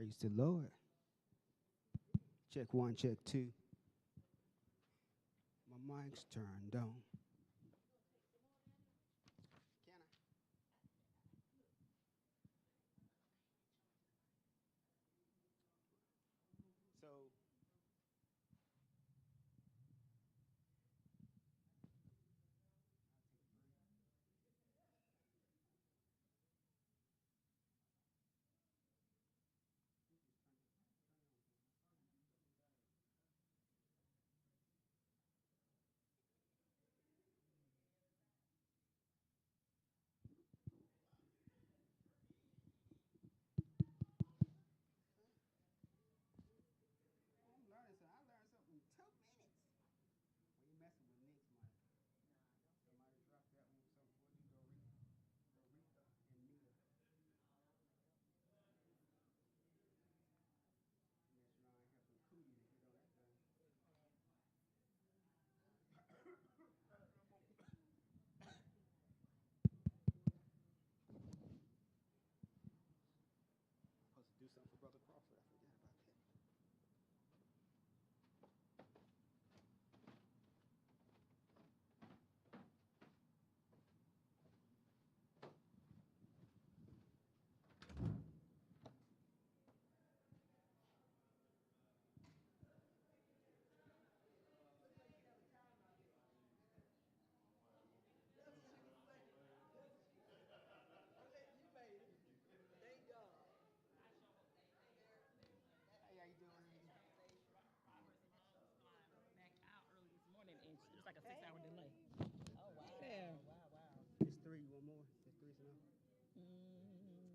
Praise the Lord. Check one, check two. My mic's turned on. Can I? So, I'm learning something. I learned something in 2 minutes. Well, you messing with Nick's mic. I might have dropped that one. So we'll do Doretha and Mia. Make sure I have some cooties to get on that thing. I'm supposed to do something for Brother Crawford. I forgot about that. Hey, how you doing? Back out early this morning, and it was like a 6-hour delay. Oh, wow. Yeah. Wow. It's three. You want more? It's three, so no?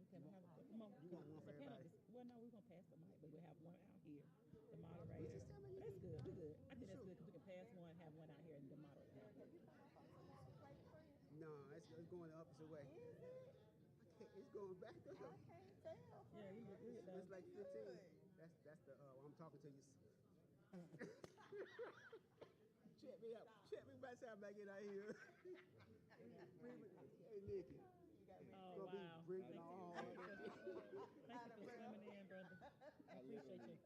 Can we have a couple more? You want one for everybody? Well, no, we're going to pass the mic, but we'll have one out here, the moderator. Just tell me you That's can- good. We're good. I think that's Sure. good because we can pass one, have one out here, and the moderator. No, it's going the opposite way. Is it? It's going back. I can't tell. Yeah, you look good, though. It's like 15. That's the I'm talking to you. Check me out. Check me by the time I get out here. Hey, Nikki. Oh, wow. Bringing all Thank you for swimming in, brother. I appreciate you.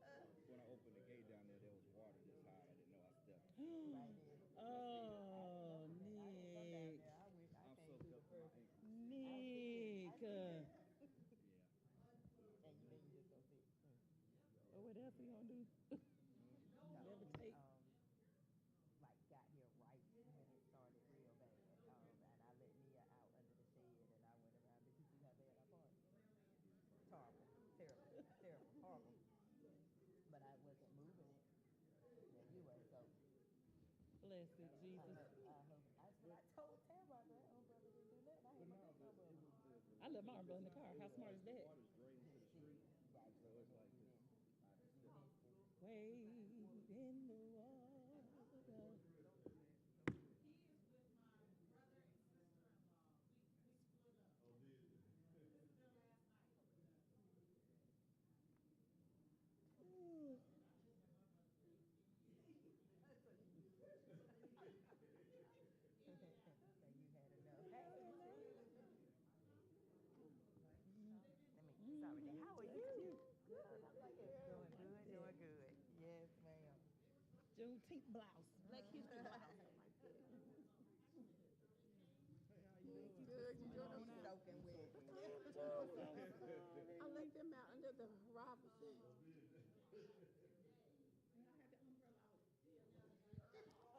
When I opened the gate down there, there was water this high. I didn't know I stepped. Oh, Nick. I'm soaked up to my ankles. Nick. Yeah. And then you just go sit. Oh, what else he gonna do? Never take. Like got here right when it started real bad. And I let Mia out under the shed and I went around. Did you see how bad I parked? Terrible, horrible. But I wasn't moving it. Yeah, you were, so Blessed Jesus. I told Tamara that umbrella didn't do nothing. I had my big umbrella. I left my umbrella in the car. How smart is that? Water's draining to the street. So it's like just, I just stepped. Wade in the water. Ooh. So you had enough. Hey, sorry, how are you? Good. Doing good. Yes, ma'am. Juneteenth blouse. Black History blouse. Good, you doing them Soaking wet. I let them out under the Robinson.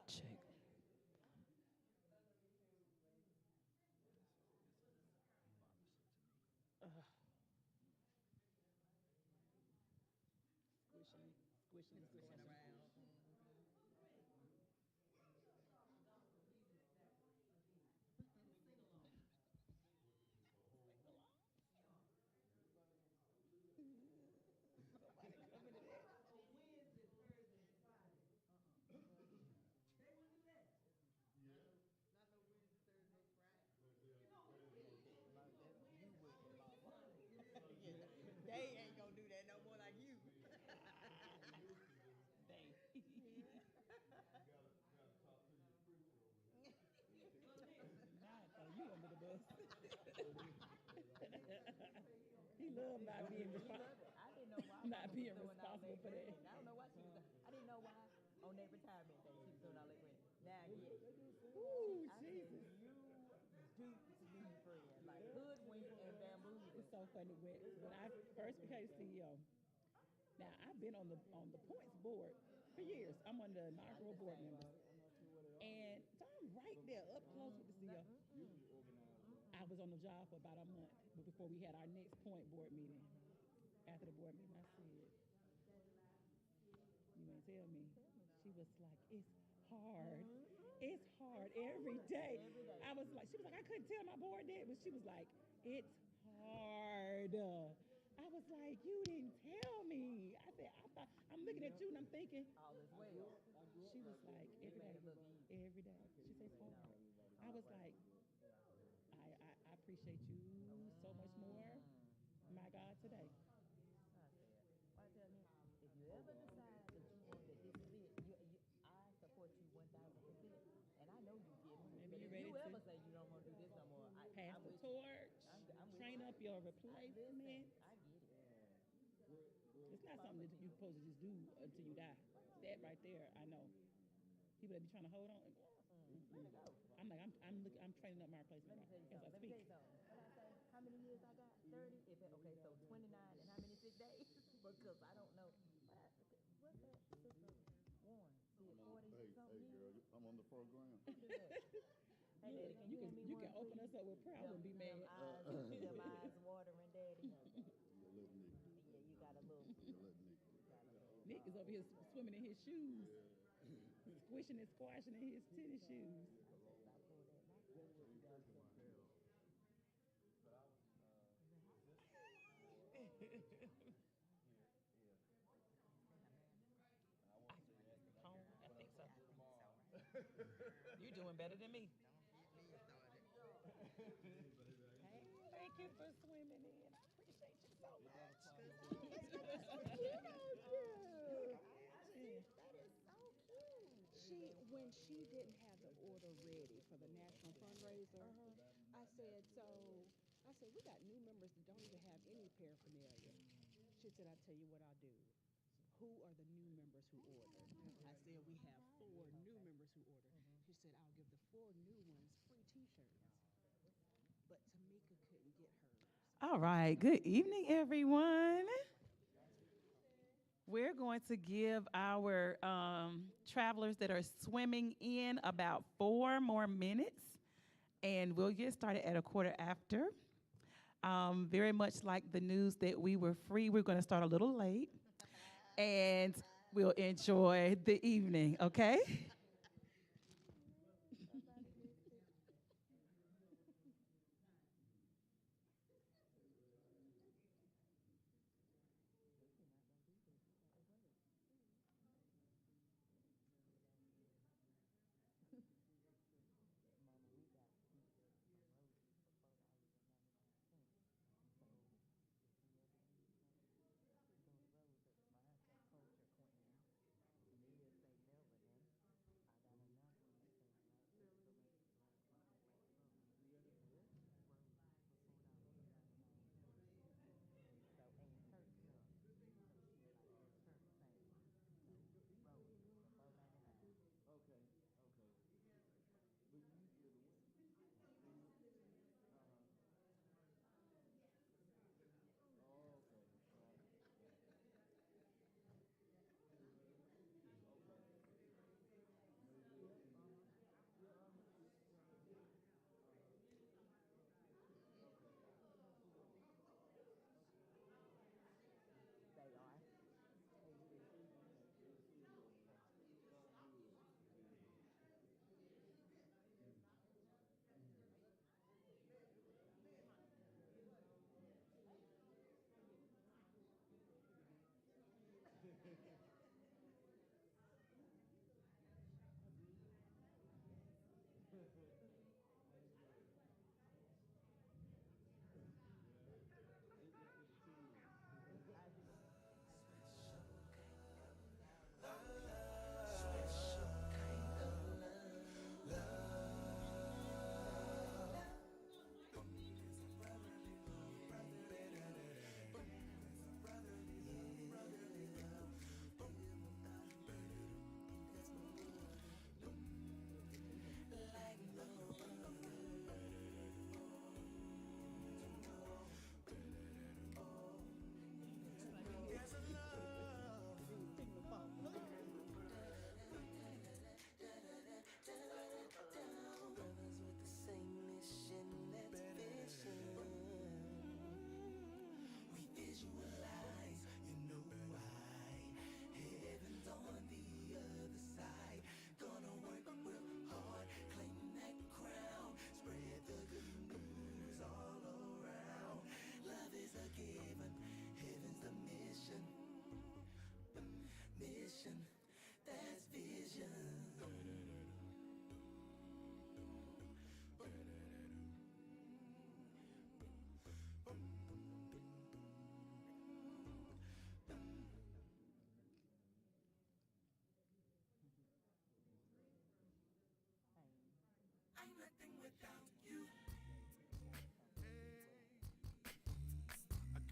Check. Squishing Around. They ain't gonna do that no more like you. They. Not throw you under the bus. He loved not being I didn't know why Not being doing all responsible for that. grading. I don't know why she was. I didn't know why on that retirement day she was doing all that grading. Now I get it. Ooh, I said, Jesus. you duped me, friend. Like hoodwink and bamboozle. It's so funny. When I first became CEO, now I've been on the points board for years. I'm one of the inaugural board members. And so I'm right there up close with the CEO. I was on the job for about a month before we had our next point board meeting. After the board meeting, I said, you ain't tell me. She was like, it's hard. It's hard every day. I was like, she was like, I couldn't tell my board that, but she was like, it's hard. I was like, you didn't tell me. I said, I'm looking at you and I'm thinking, All is well. she was like, every day, every day. She said, it's hard. I was like, I appreciate you so much more, my God, today. I said, why tell me, if you ever decide that you want that this is it, I support you 1,000%. And I know you get it. Maybe But you if ready you to ever say you don't want to do this no more, pass I'm the with torch, I'm with train you. up your Listen, replacement. I get it. It's not something that you're supposed to just do until you die. That right there, I know. People that be trying to hold on. Let it go. I'm like, I'm training up my replacement Let me tell you as I something. Let me tell speak. you something. When I say how many years I got, 30. Okay, so 29 and how many sick days? Because I don't know. What's that? Sister Warren did 40 something Hey, girl, years. I'm on the program. Who did that? Hey, Daddy, can you hand me You one, can open please? us up with prayer. I wouldn't be mad. Them eyes watering, Daddy. You little Nick. Yeah, you got a little. You little Nick. Got a little. Nick is over here swimming in his shoes, squishing and squashing in his tennis shoes. Stop doing that. Not I think so. You're doing better than me. Hey, thank you for swimming in. I appreciate you so much. That's so cute of you. that is so cute. When she didn't have the order ready for the national fundraiser, I said, we got new members that don't even have any paraphernalia. She said, I'll tell you what I'll do. Who are the new members who ordered? I said, we have 4 new members who ordered. She said, I'll give the 4 new ones free t-shirts. But Tamika couldn't get hers. All right. Good evening, everyone. We're going to give our travelers that are swimming in about 4 more minutes, and we'll get started at 1:15. Very much like the news that we were free, we're going to start a little late, and we'll enjoy the evening, okay? Mama, we got pieces from roses before I was in 99 cents. So if you ever need something, go to Roses. Mine's from Culture Queen. Mia's St. Melvin.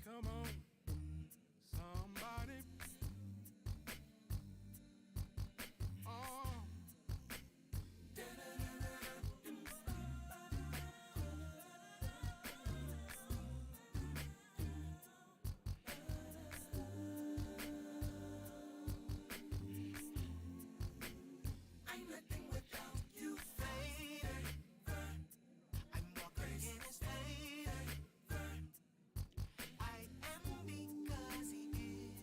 Come on, somebody. Oh. I'm nothing without you, baby. I'm walking in his favor. I am because he is.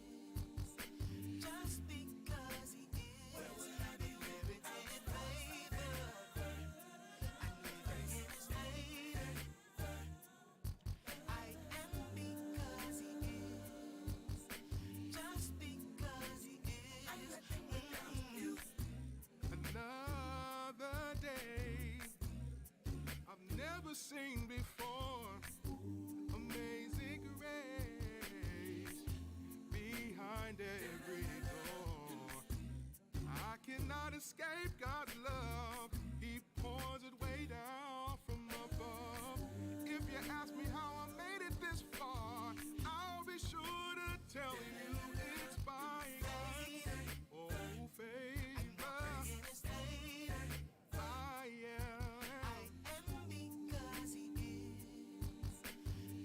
Just because he is. Where would I be where it did favor? I'm living in his favor. I am because he is. Just because he is. I'm nothing without you. Another day I've never seen before. Amazing grace behind every door. I cannot escape God's love. He pours it way down from above. If you ask me how I made it this far, I'll be sure to tell you it's by God's favor. I am because he is.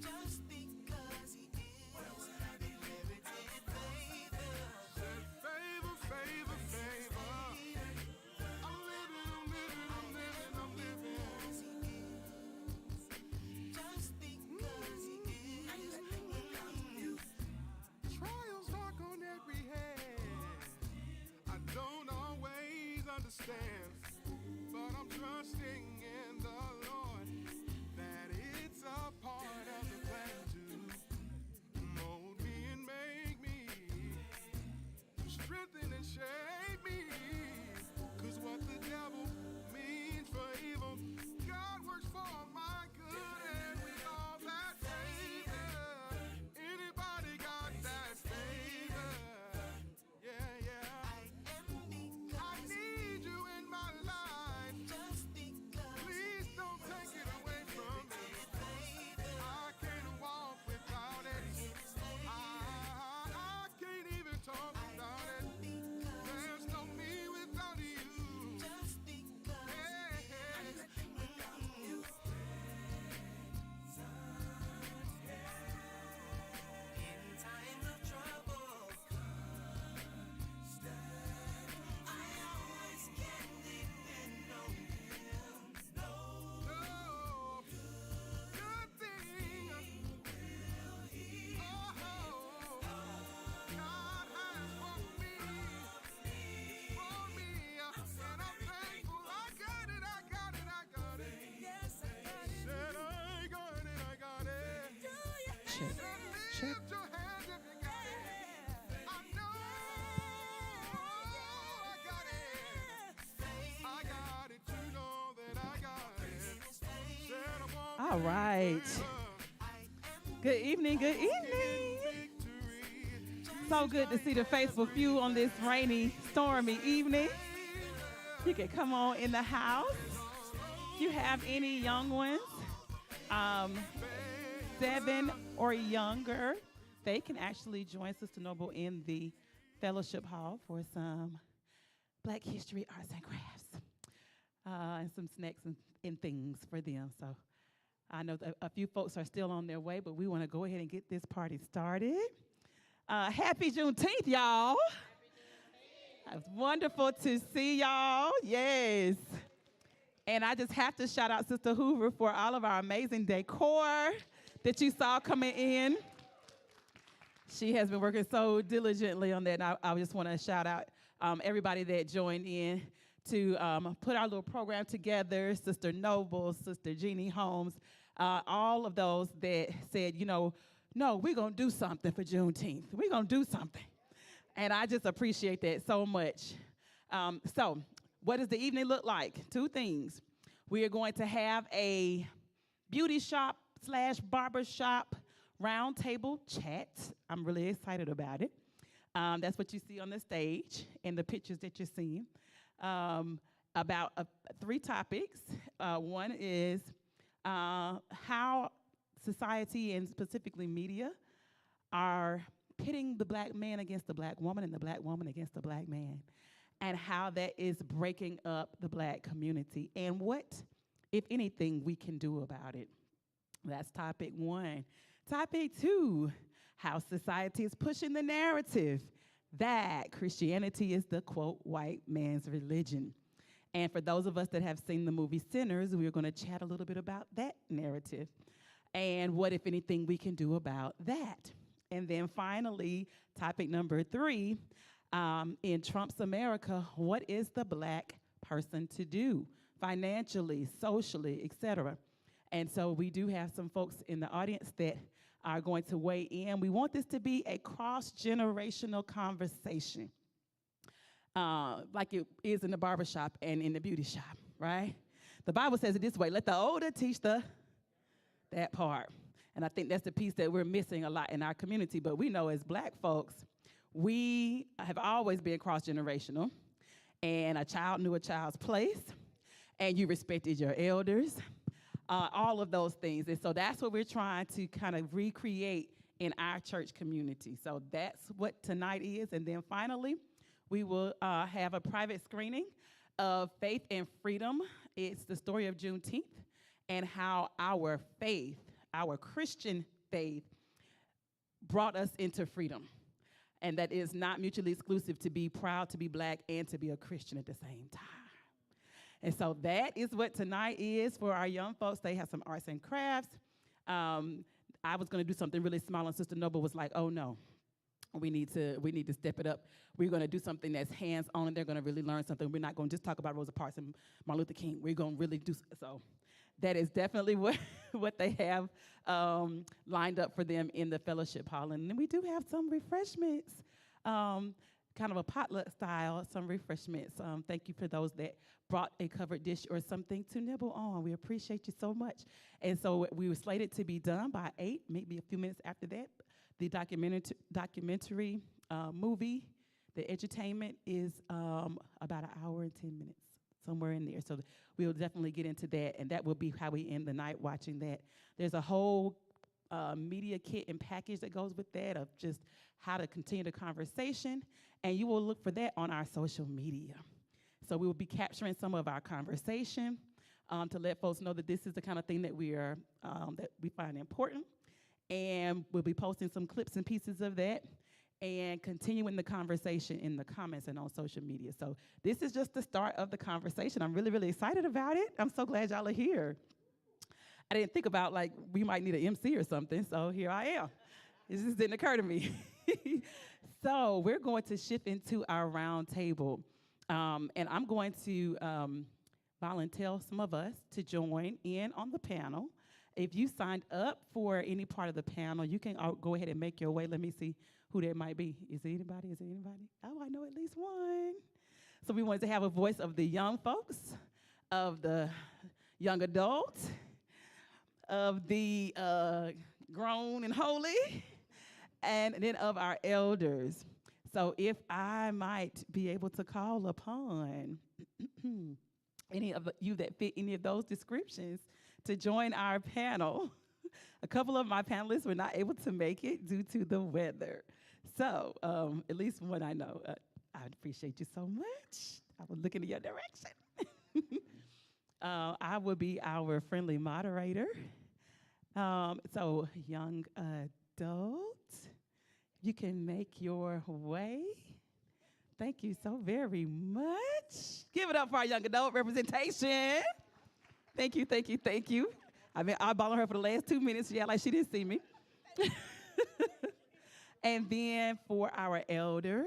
Just because he is. Where would I be where it did favor? Said favor, favor, favor. I'm living. Just because he is. I'm nothing without you. Trials knock on every head. I don't always understand, but I'm trusting in the Lord that it's a part of the plan to mold me and make me, strengthen and shape me. 'Cause what the devil means for evil, God works for my good, and with all that favor, anybody got that favor? Yeah. I need you in my life. Please don't take it away from me. I can't walk without it. I can't even talk without it. There's no me without you. In times of trouble, I always can depend on him. No good thing. God has for me, and I'm thankful. I got it. Yes, I got it. Said I got it. Check. Lift your hands if you got it. I know I got it. I got it. You know that I got it. Said I won't All right. Good evening. So good to see the faithful few on this rainy, stormy evening. You can come on in the house. If you have any young ones, 7 or younger, they can actually join Sister Noble in the fellowship hall for some Black History, Arts, and Crafts, and some snacks and things for them. So I know that a few folks are still on their way, but we want to go ahead and get this party started. Happy Juneteenth, y'all. It's wonderful to see y'all. Yes. And I just have to shout out Sister Hoover for all of our amazing decor that you saw coming in. She has been working so diligently on that. And I just want to shout out everybody that joined in to put our little program together. Sister Noble, Sister Jeannie Holmes, all of those that said, no, we're going to do something for Juneteenth. We're going to do something. And I just appreciate that so much. So what does the evening look like? 2 things. We are going to have a beauty shop / barber shop round table chat. I'm really excited about it. That's what you see on the stage and the pictures that you're seeing. about 3 topics. One is how society and specifically media are pitting the black man against the black woman and the black woman against the black man, and how that is breaking up the black community, and what, if anything, we can do about it. That's topic 1. Topic 2, how society is pushing the narrative that Christianity is the, quote, white man's religion. And for those of us that have seen the movie Sinners, we're going to chat a little bit about that narrative and what, if anything, we can do about that. And then finally, topic number 3, in Trump's America, what is the black person to do financially, socially, etc.? And so we do have some folks in the audience that are going to weigh in. We want this to be a cross-generational conversation, like it is in the barbershop and in the beauty shop, right? The Bible says it this way: let the older teach that part. And I think that's the piece that we're missing a lot in our community. But we know as black folks, we have always been cross-generational, and a child knew a child's place, and you respected your elders, all of those things. And so that's what we're trying to kind of recreate in our church community. So that's what tonight is. And then finally, we will have a private screening of Faith and Freedom. It's the story of Juneteenth and how our faith, our Christian faith, brought us into freedom. And that is not mutually exclusive to be proud to be black and to be a Christian at the same time. And so that is what tonight is for our young folks. They have some arts and crafts. I was going to do something really small, and Sister Noble was like, oh, no. We need to step it up. We're going to do something that's hands-on, and they're going to really learn something. We're not going to just talk about Rosa Parks and Martin Luther King. We're going to really do so. That is definitely what they have lined up for them in the fellowship hall. And then we do have some refreshments, kind of a potluck style, some refreshments. Thank you for those that brought a covered dish or something to nibble on. We appreciate you so much. And so we were slated to be done by 8, maybe a few minutes after that. The documentary movie, the edutainment, is about an hour and 10 minutes, somewhere in there. So we'll definitely get into that, and that will be how we end the night, watching that. There's a whole media kit and package that goes with that of just how to continue the conversation, and you will look for that on our social media. So we will be capturing some of our conversation to let folks know that this is the kind of thing that that we find important. And we'll be posting some clips and pieces of that and continuing the conversation in the comments and on social media. So this is just the start of the conversation. I'm really, really excited about it. I'm so glad y'all are here. I didn't think about, like, we might need an MC or something, so here I am. It just didn't occur to me. So we're going to shift into our round table. And I'm going to volunteer some of us to join in on the panel. If you signed up for any part of the panel, you can go ahead and make your way. Let me see who there might be. Is there anybody? Is there anybody? Oh, I know at least one. So we wanted to have a voice of the young folks, of the young adults, of the grown and holy, and then of our elders. So if I might be able to call upon any of you that fit any of those descriptions to join our panel. A couple of my panelists were not able to make it due to the weather. So at least one I know. I appreciate you so much. I was looking in your direction. I will be our friendly moderator. So young adult, you can make your way. Thank you so very much. Give it up for our young adult representation. Thank you, thank you, thank you. I've been eyeballing her for the last 2 minutes. Yeah, like she didn't see me. And then for our elders,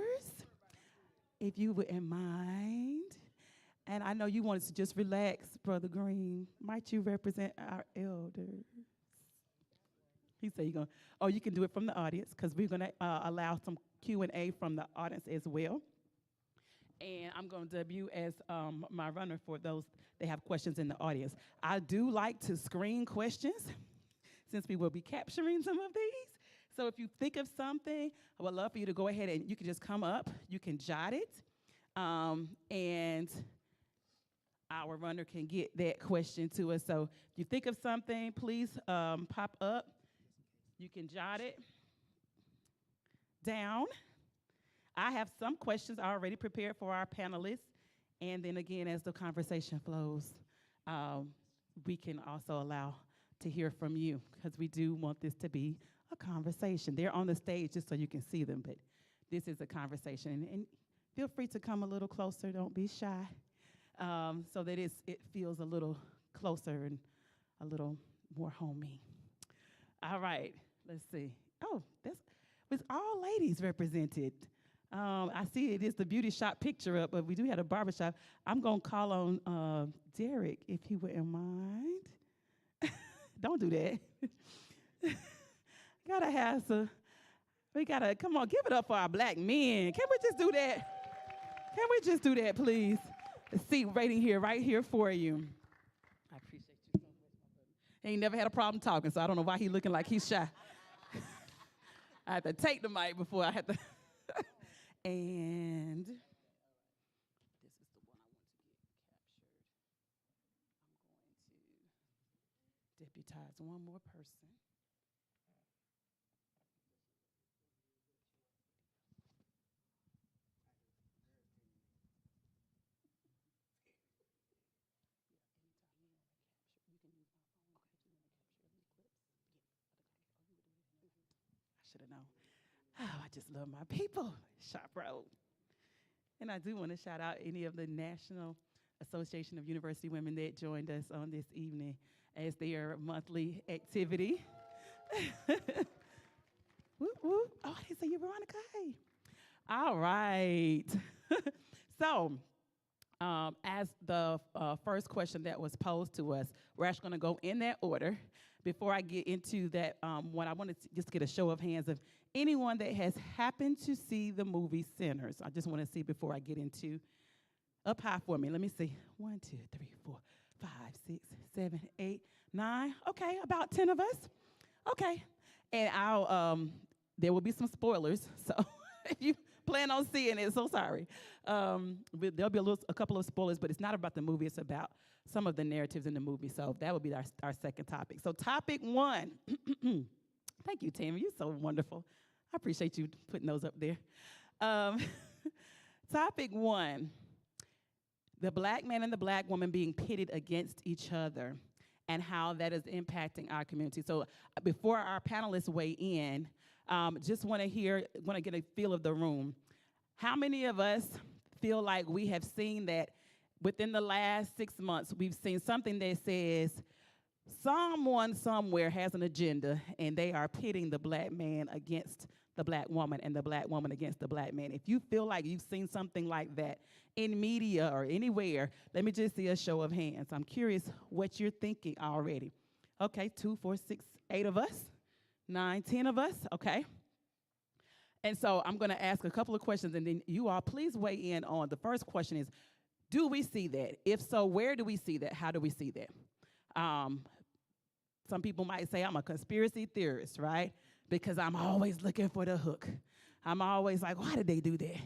if you wouldn't mind, and I know you wanted to just relax, Brother Green, might you represent our elders? He said you can do it from the audience, because we're going to allow some Q&A from the audience as well. And I'm going to debut as my runner for those that have questions in the audience. I do like to screen questions, since we will be capturing some of these. So if you think of something, I would love for you to go ahead and you can just come up. You can jot it. And our runner can get that question to us. So if you think of something, please pop up. You can jot it down. I have some questions already prepared for our panelists. And then again, as the conversation flows, we can also allow to hear from you, because we do want this to be a conversation. They're on the stage just so you can see them, but this is a conversation. And feel free to come a little closer. Don't be shy, so that it feels a little closer and a little more homey. All right, let's see. Oh, it's all ladies represented. I see it is the beauty shop picture up, but we do have a barbershop. I'm going to call on Derek, if he wouldn't mind. Don't do that. Gotta have some. We gotta, come on, give it up for our black men. Can we just do that? Can we just do that, please? The seat right here for you. I appreciate you so much, my brother. He ain't never had a problem talking, so I don't know why he looking like he's shy. I have to take the mic before I have to. And this is the one I want to get captured. I'm going to deputize one more person. I should have known. Oh, I just love my people, Sharpe Road. And I do want to shout out any of the National Association of University Women that joined us on this evening as their monthly activity. Whoop, whoop. Oh, I didn't say you, Veronica. Hey. All right. So, as the first question that was posed to us, we're actually going to go in that order. Before I get into that one, I want to just get a show of hands of anyone that has happened to see the movie Sinners. I just want to see before I get into, up high for me. Let me see. 1, 2, 3, 4, 5, 6, 7, 8, 9. Okay, about 10 of us. Okay. And there will be some spoilers. So if you plan on seeing it, so sorry. There'll be a couple of spoilers, but it's not about the movie. It's about some of the narratives in the movie. So that will be our second topic. So topic 1. Thank you, Tammy. You're so wonderful. I appreciate you putting those up there. Topic 1, the black man and the black woman being pitted against each other and how that is impacting our community. So before our panelists weigh in, just want to get a feel of the room. How many of us feel like we have seen that within the last 6 months, we've seen something that says someone somewhere has an agenda and they are pitting the black man against the black woman and the black woman against the black man? If you feel like you've seen something like that in media or anywhere, let me just see a show of hands. I'm curious what you're thinking already. Okay, 2, 4, 6, 8 of us, 9, 10 of us, okay. And so I'm going to ask a couple of questions, and then you all please weigh in on. The first question is, do we see that? If so, where do we see that? How do we see that? Some people might say I'm a conspiracy theorist, right? Because I'm always looking for the hook. I'm always like, why did they do that?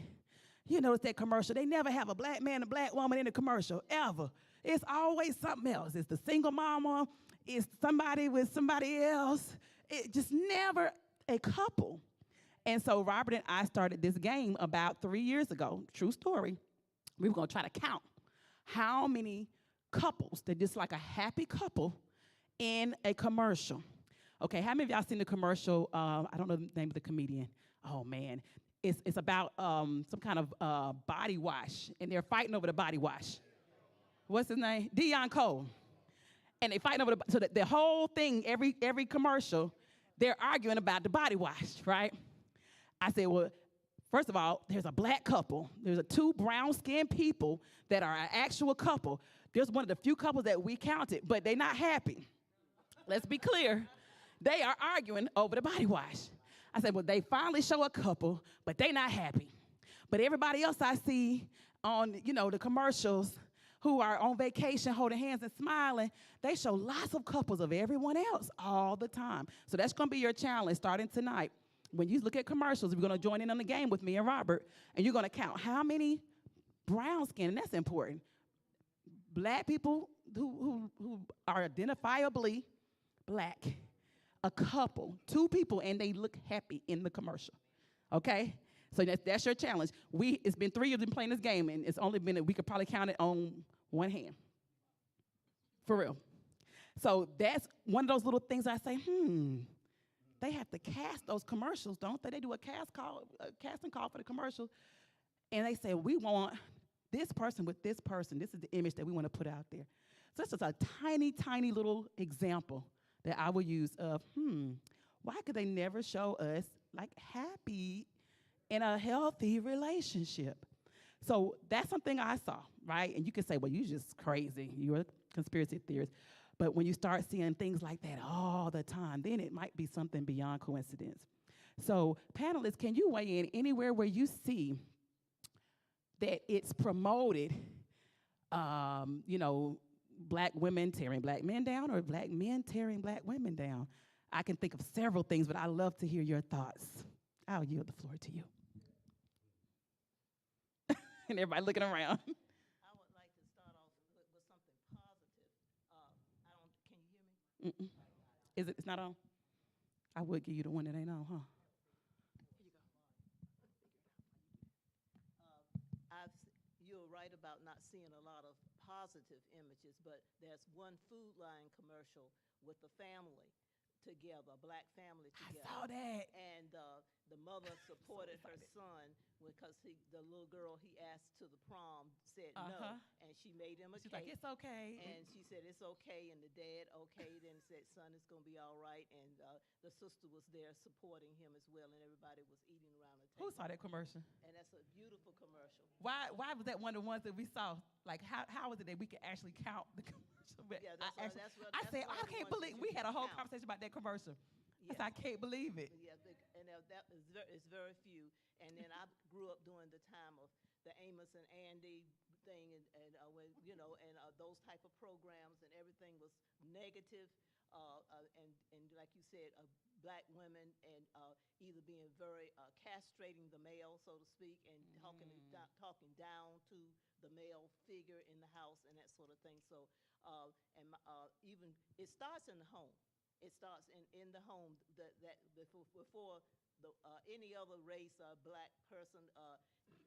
You notice that commercial, they never have a black man and a black woman in the commercial, ever. It's always something else. It's the single mama. It's somebody with somebody else. It just never a couple. And so Robert and I started this game about 3 years ago. True story. We were going to try to count how many couples, they're just like a happy couple in a commercial. Okay, how many of y'all seen the commercial? I don't know the name of the comedian. Oh, man. It's about some kind of body wash, and they're fighting over the body wash. What's his name? Dion Cole. And they fighting over so the whole thing, every commercial, they're arguing about the body wash, right? I said, well, first of all, there's a black couple. There's 2 brown-skinned people that are an actual couple. There's one of the few couples that we counted, but they're not happy. Let's be clear. They are arguing over the body wash. I said, well, they finally show a couple, but they're not happy. But everybody else I see on, the commercials who are on vacation holding hands and smiling, they show lots of couples of everyone else all the time. So that's going to be your challenge starting tonight. When you look at commercials, you're going to join in on the game with me and Robert, and you're going to count how many brown skin, and that's important, Black people who are identifiably black, a couple, two people, and they look happy in the commercial, okay? So that's your challenge. It's been 3 years been playing this game, and it's only been, we could probably count it on one hand, for real. So that's one of those little things I say, they have to cast those commercials, don't they? They do a casting call for the commercial, and they say, we want this person with this person. This is the image that we want to put out there. So this is a tiny, tiny little example that I will use of, why could they never show us like happy in a healthy relationship? So that's something I saw, right? And you can say, well, you're just crazy. You're a conspiracy theorist. But when you start seeing things like that all the time, then it might be something beyond coincidence. So panelists, can you weigh in anywhere where you see that it's promoted, black women tearing black men down or black men tearing black women down? I can think of several things, but I love to hear your thoughts. I'll yield the floor to you. And everybody looking around. I would like to start off with something positive. Can you hear me? Is it? It's not on? I would give you the one that ain't on, huh? Here you go. You're right about not seeing a lot of positive images, but there's one Food Line commercial with the family together, a black family together. I saw that. And the mother supported her son because the little girl he asked to the prom said no, and she made him a She's cake. like, it's okay. And she said, it's okay, and the dad okayed and said, son, it's going to be all right, and the sister was there supporting him as well, and everybody was eating around the table. Who saw that commercial? And that's a beautiful commercial. Why was that one of the ones that we saw? Like, how was it that we could actually count the commercial? But Yeah, I said, I can't believe, we had a whole conversation about that commercial. Yeah. I said, I can't believe it. Yeah, and that is very few. And then I grew up during the time of the Amos and Andy thing, and those type of programs, and everything was negative. And like you said, black women and either being very castrating the male, so to speak, and talking down to the male figure in the house and that sort of thing. So, even it starts in the home. It starts in the home. That before any other race or black person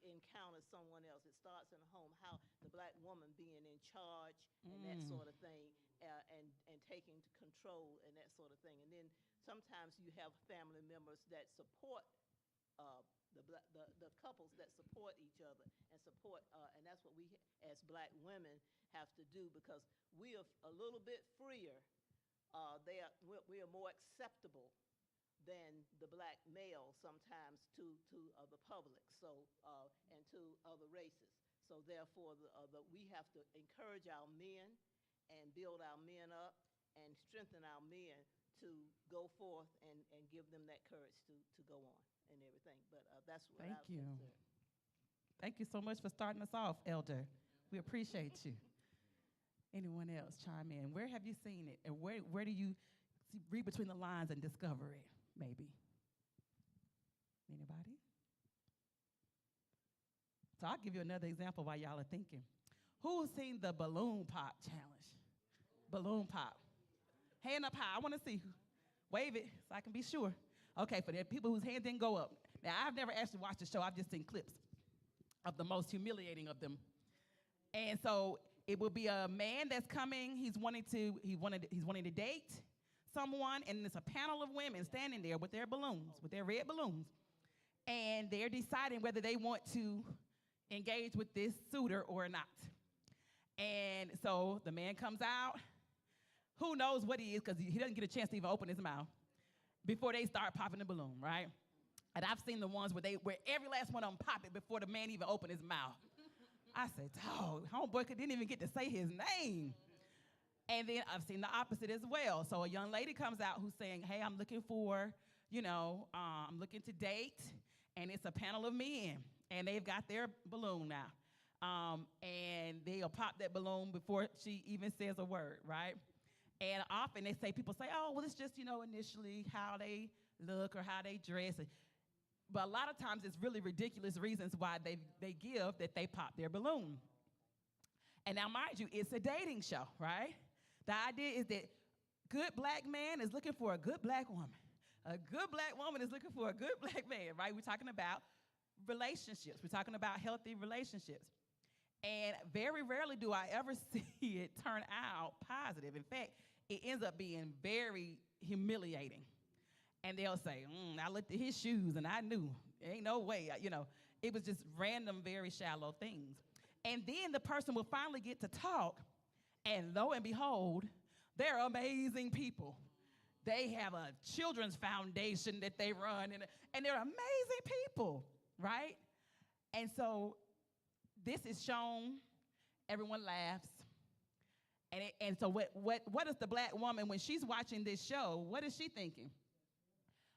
encounters someone else, it starts in the home. How the black woman being in charge and that sort of thing, and taking control and that sort of thing. And then sometimes you have family members that support the couples that support each other and support, and that's what we as black women have to do, because we are a little bit freer. We are more acceptable than the black male sometimes to the public, so and to other races. So therefore, we have to encourage our men and build our men up and strengthen our men to go forth and give them that courage to go on and everything. But that's what Thank I you. consider. Thank you so much for starting us off, Elder. We appreciate you. Anyone else chime in? Where have you seen it? And where do you read between the lines and discover it, maybe? Anybody? So I'll give you another example while y'all are thinking. Who's seen the balloon pop challenge? Balloon pop. Hand up high. I want to see. Wave it so I can be sure. Okay, for the people whose hands didn't go up. Now, I've never actually watched the show. I've just seen clips of the most humiliating of them. And so it will be a man that's coming. He's wanting to date someone, and there's a panel of women standing there with their balloons, with their red balloons, and they're deciding whether they want to engage with this suitor or not. And so the man comes out. Who knows what he is, because he doesn't get a chance to even open his mouth before they start popping the balloon, right? And I've seen the ones where every last one of them pop it before the man even opened his mouth. I said, oh, homeboy didn't even get to say his name. And then I've seen the opposite as well. So a young lady comes out who's saying, hey, I'm looking for, I'm looking to date, and it's a panel of men, and they've got their balloon now. And they'll pop that balloon before she even says a word, right? And often people say, oh, well, it's just, initially how they look or how they dress. But a lot of times it's really ridiculous reasons why they give that they pop their balloon. And now, mind you, it's a dating show, right? The idea is that good black man is looking for a good black woman. A good black woman is looking for a good black man, right? We're talking about relationships. We're talking about healthy relationships. And very rarely do I ever see it turn out positive. In fact, it ends up being very humiliating. And they'll say, I looked at his shoes and I knew, ain't no way, it was just random, very shallow things. And then the person will finally get to talk, and lo and behold, they're amazing people. They have a children's foundation that they run, and they're amazing people, right? And so this is shown, everyone laughs. And so what is the black woman, when she's watching this show, what is she thinking?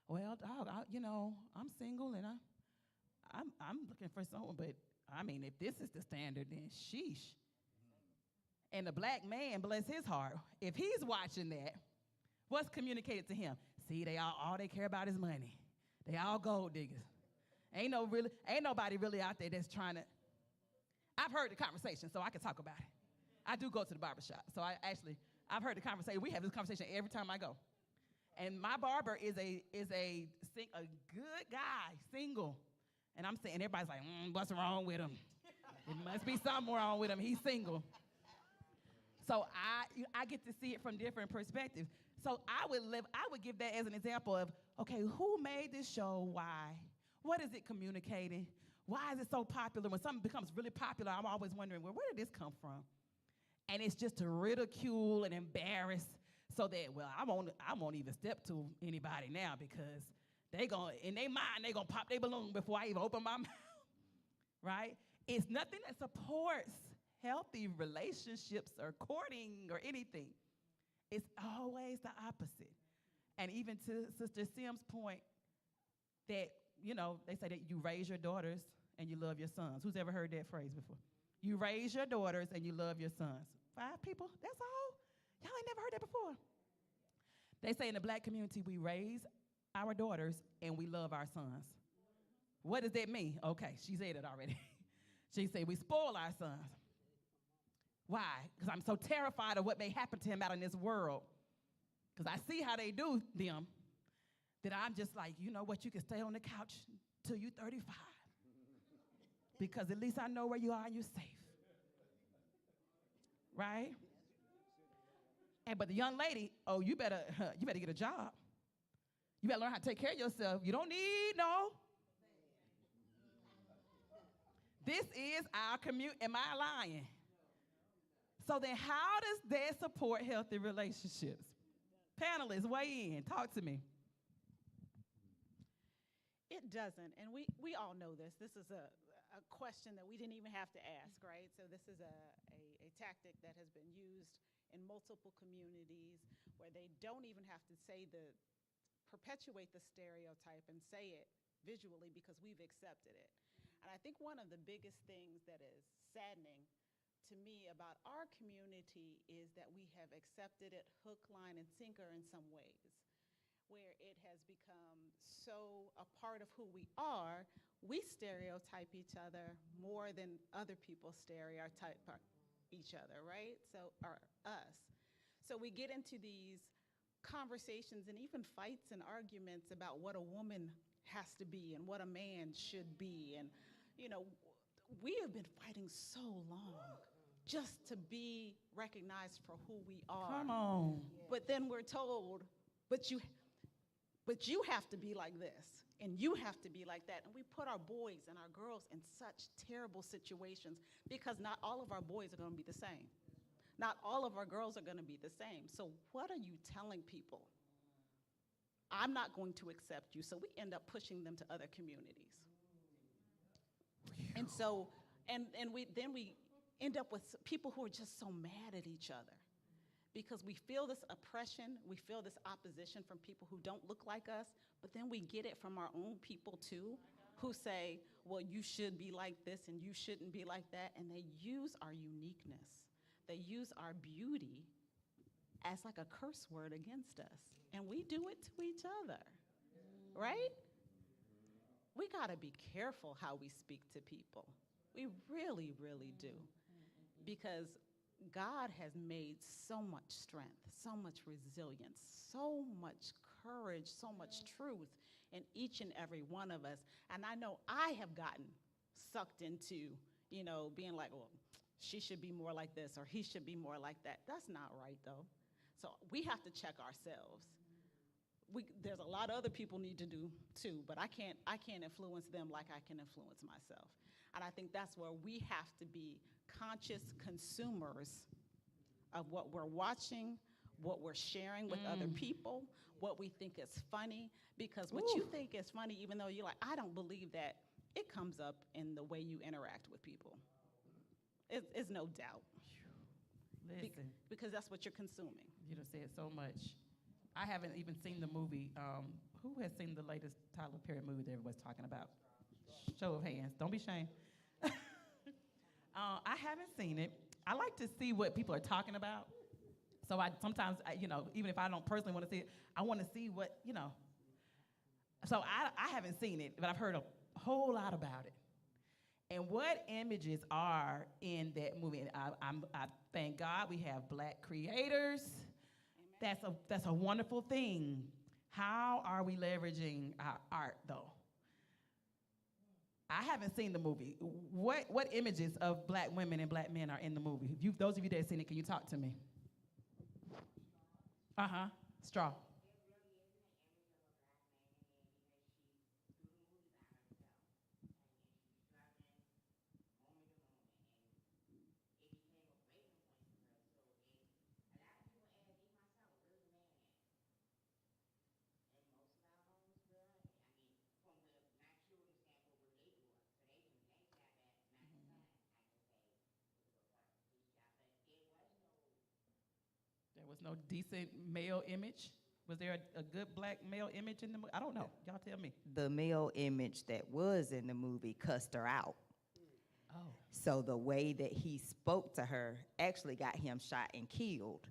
Well, dog, I'm single, and I'm looking for someone, but I mean, if this is the standard, then sheesh. And the black man, bless his heart, if he's watching that, what's communicated to him? See, all they care about is money. They all gold diggers. Ain't nobody really out there that's trying to. I've heard the conversation, so I can talk about it. I do go to the barbershop, so I've heard the conversation. We have this conversation every time I go. And my barber is a good guy, single. And I'm saying, everybody's like, what's wrong with him? It must be something wrong with him. He's single. So I get to see it from different perspectives. So I would give that as an example of, okay, who made this show? Why? What is it communicating? Why is it so popular? When something becomes really popular, I'm always wondering, well, where did this come from? And it's just to ridicule and embarrass so that, well, I won't even step to anybody now because in their mind, they're going to pop their balloon before I even open my mouth, right? It's nothing that supports healthy relationships or courting or anything. It's always the opposite. And even to Sister Sims' point that, they say that you raise your daughters and you love your sons. Who's ever heard that phrase before? You raise your daughters and you love your sons. 5 people, that's all? Y'all ain't never heard that before. They say in the black community, we raise our daughters and we love our sons. What does that mean? Okay, she said it already. She said we spoil our sons. Why? Because I'm so terrified of what may happen to him out in this world. Because I see how they do them, that I'm just like, you know what, you can stay on the couch till you're 35. Because at least I know where you are and you're safe. Right? But the young lady, you better get a job. You better learn how to take care of yourself. You don't need no. This is our community. Am I lying? So then how does that support healthy relationships? Panelists, weigh in. Talk to me. It doesn't, and we all know this. This is a question that we didn't even have to ask, right? So this is a tactic that has been used in multiple communities where they don't even have to perpetuate the stereotype and say it visually because we've accepted it. And I think one of the biggest things that is saddening to me about our community is that we have accepted it hook, line, and sinker in some ways, where it has become so a part of who we are, we stereotype each other more than other people stereotype each other, right? Or us. So we get into these conversations and even fights and arguments about what a woman has to be and what a man should be. And, we have been fighting so long just to be recognized for who we are. Come on. But then we're told, but you have to be like this, and you have to be like that. And we put our boys and our girls in such terrible situations because not all of our boys are going to be the same. Not all of our girls are going to be the same. So what are you telling people? I'm not going to accept you. So we end up pushing them to other communities. And so, we end up with people who are just so mad at each other because we feel this oppression, we feel this opposition from people who don't look like us, but then we get it from our own people too, who say, well, you should be like this and you shouldn't be like that, and they use our uniqueness. They use our beauty as like a curse word against us, and we do it to each other, right? We gotta be careful how we speak to people. We really, really do. Because God has made so much strength, so much resilience, so much courage, so much truth in each and every one of us. And I know I have gotten sucked into, being like, well, she should be more like this or he should be more like that. That's not right, though. So we have to check ourselves. There's a lot of other people need to do too, but I can't influence them like I can influence myself. And I think that's where we have to be conscious consumers of what we're watching, what we're sharing with other people, what we think is funny, because what you think is funny, even though you're like, I don't believe that, it comes up in the way you interact with people. It's no doubt. Listen, Because that's what you're consuming. you done said so much. I haven't even seen the movie. Who has seen the latest Tyler Perry movie that everyone's talking about? Show of hands. Don't be ashamed. I haven't seen it. I like to see what people are talking about. So sometimes, even if I don't personally want to see it, I want to see what. So I haven't seen it, but I've heard a whole lot about it. And what images are in that movie? And I thank God we have Black creators. That's a wonderful thing. How are we leveraging our art, though? I haven't seen the movie. What images of Black women and Black men are in the movie? Those of you that have seen it, can you talk to me? Straw. There was no decent male image. Was there a good Black male image in the movie? I don't know. Y'all tell me. The male image that was in the movie cussed her out. Oh. So the way that he spoke to her actually got him shot and killed.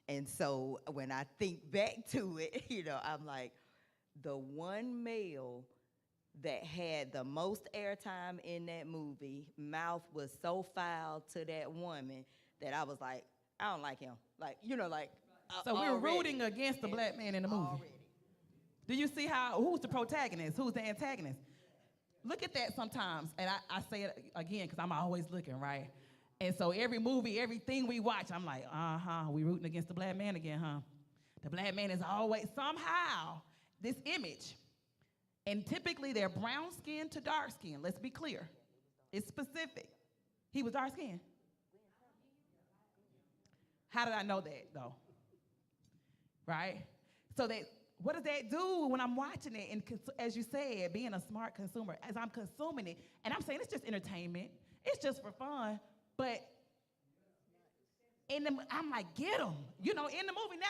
And so when I think back to it, I'm like, the one male that had the most airtime in that movie, mouth was so foul to that woman that I was like, I don't like him. So we're rooting against the Black man in the movie. Already. Do you see who's the protagonist? Who's the antagonist? Look at that sometimes, and I say it again because I'm always looking, right? And so every movie, everything we watch, I'm like, we rooting against the Black man again, huh? The Black man is always somehow this image. And typically they're brown skin to dark skin. Let's be clear. It's specific. He was dark skinned. How did I know that, though? Right? So what does that do when I'm watching it? And as you said, being a smart consumer, as I'm consuming it, and I'm saying it's just entertainment, it's just for fun, but I'm like, get them. In the movie now,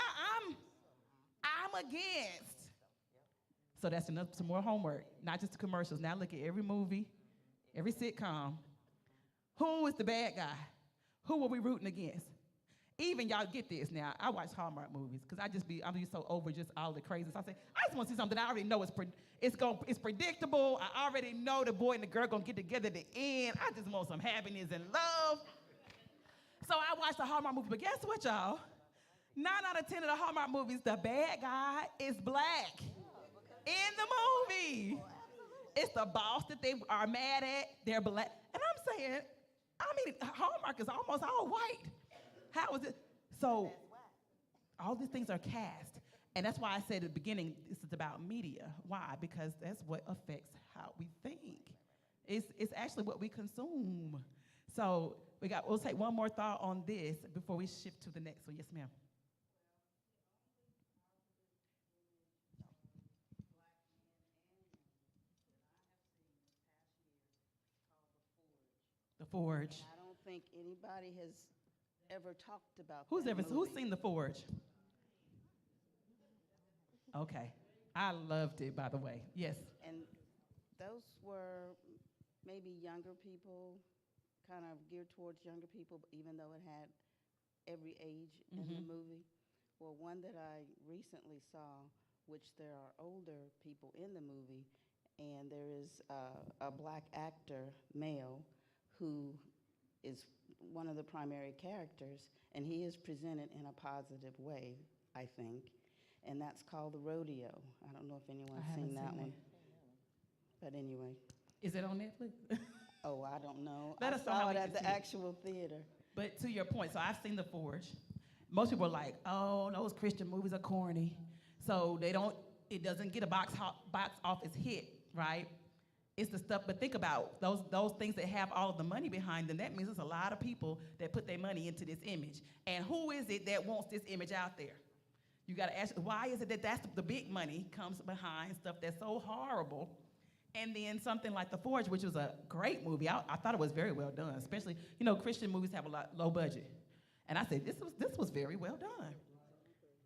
I'm against. So that's some more homework, not just the commercials. Now look at every movie, every sitcom. Who is the bad guy? Who are we rooting against? Even y'all get this now. I watch Hallmark movies because I'm just so over just all the craziness. I say, I just want to see something I already know it's predictable. I already know the boy and the girl gonna get together at the end. I just want some happiness and love. So I watch the Hallmark movies, but guess what, y'all? 9 out of 10 of the Hallmark movies, the bad guy is Black in the movie. It's the boss that they are mad at. They're Black, and I'm saying, Hallmark is almost all white. How is it? So all these things are cast. And that's why I said at the beginning, this is about media. Why? Because that's what affects how we think. It's actually what we consume. So we'll take one more thought on this before we shift to the next one. Yes, ma'am. The Forge. I don't think anybody has ever talked about Who's movie. seen The Forge? Okay. I loved it, by the way. Yes. And those were maybe younger people, kind of geared towards younger people, even though it had every age in the movie. Well, one that I recently saw, which there are older people in the movie, and there is a Black actor, male, who is one of the primary characters, and he is presented in a positive way, I think, and that's called The Rodeo. I don't know if anyone's seen that one. But anyway. Is it on Netflix? Oh, I don't know. Let I us know how saw we it can at the see it. actual theater. But to your point, so I've seen The Forge. Most people are like, oh, those Christian movies are corny. So it doesn't get a box office hit, right? It's the stuff, but think about those things that have all of the money behind them. That means there's a lot of people that put their money into this image. And who is it that wants this image out there? You gotta ask, why is it that that's the big money comes behind stuff that's so horrible? And then something like The Forge, which was a great movie. I thought it was very well done, especially, Christian movies have a low budget. And I said, this was very well done.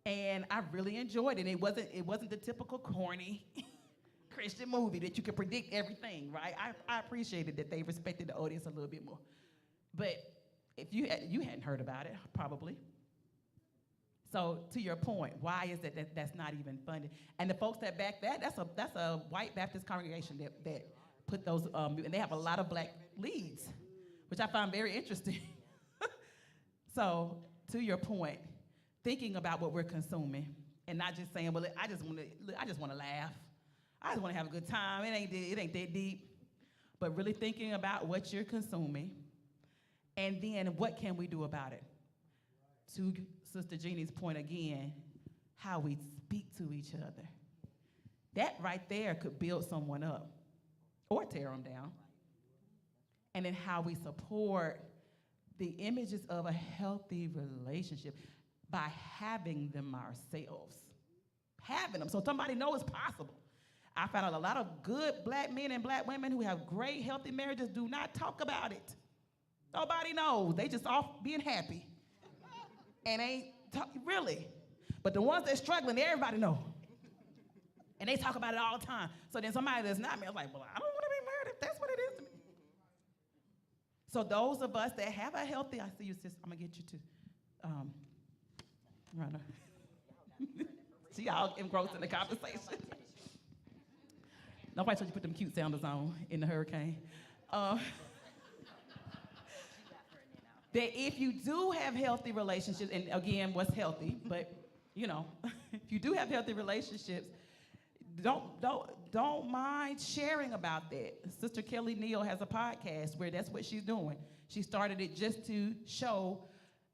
And I really enjoyed it. It wasn't the typical corny Christian movie that you could predict everything, right? I appreciated that they respected the audience a little bit more. But if you hadn't heard about it, probably. So to your point, why is it that's not even funded? And the folks that back that's a white Baptist congregation that put those, and they have a lot of black leads, which I find very interesting. So to your point, thinking about what we're consuming and not just saying, well, I just want to laugh. I just want to have a good time. It ain't that deep. But really thinking about what you're consuming, and then what can we do about it? To Sister Jeannie's point again, how we speak to each other. That right there could build someone up or tear them down. And then how we support the images of a healthy relationship by having them ourselves. Having them, so somebody knows it's possible. I found out a lot of good black men and black women who have great, healthy marriages do not talk about it. Nobody knows. They just off being happy. And ain't really. But the ones that's struggling, everybody know. And they talk about it all the time. So then somebody that's not married is like, well, I don't want to be married if that's what it is to me. So those of us that have a healthy, I see you, sis, I'm going to get you to run her. See y'all engrossed in the conversation. Nobody told you to put them cute sounders on in the hurricane. That if you do have healthy relationships, and again, what's healthy, but if you do have healthy relationships, don't mind sharing about that. Sister Kelly Neal has a podcast where that's what she's doing. She started it just to show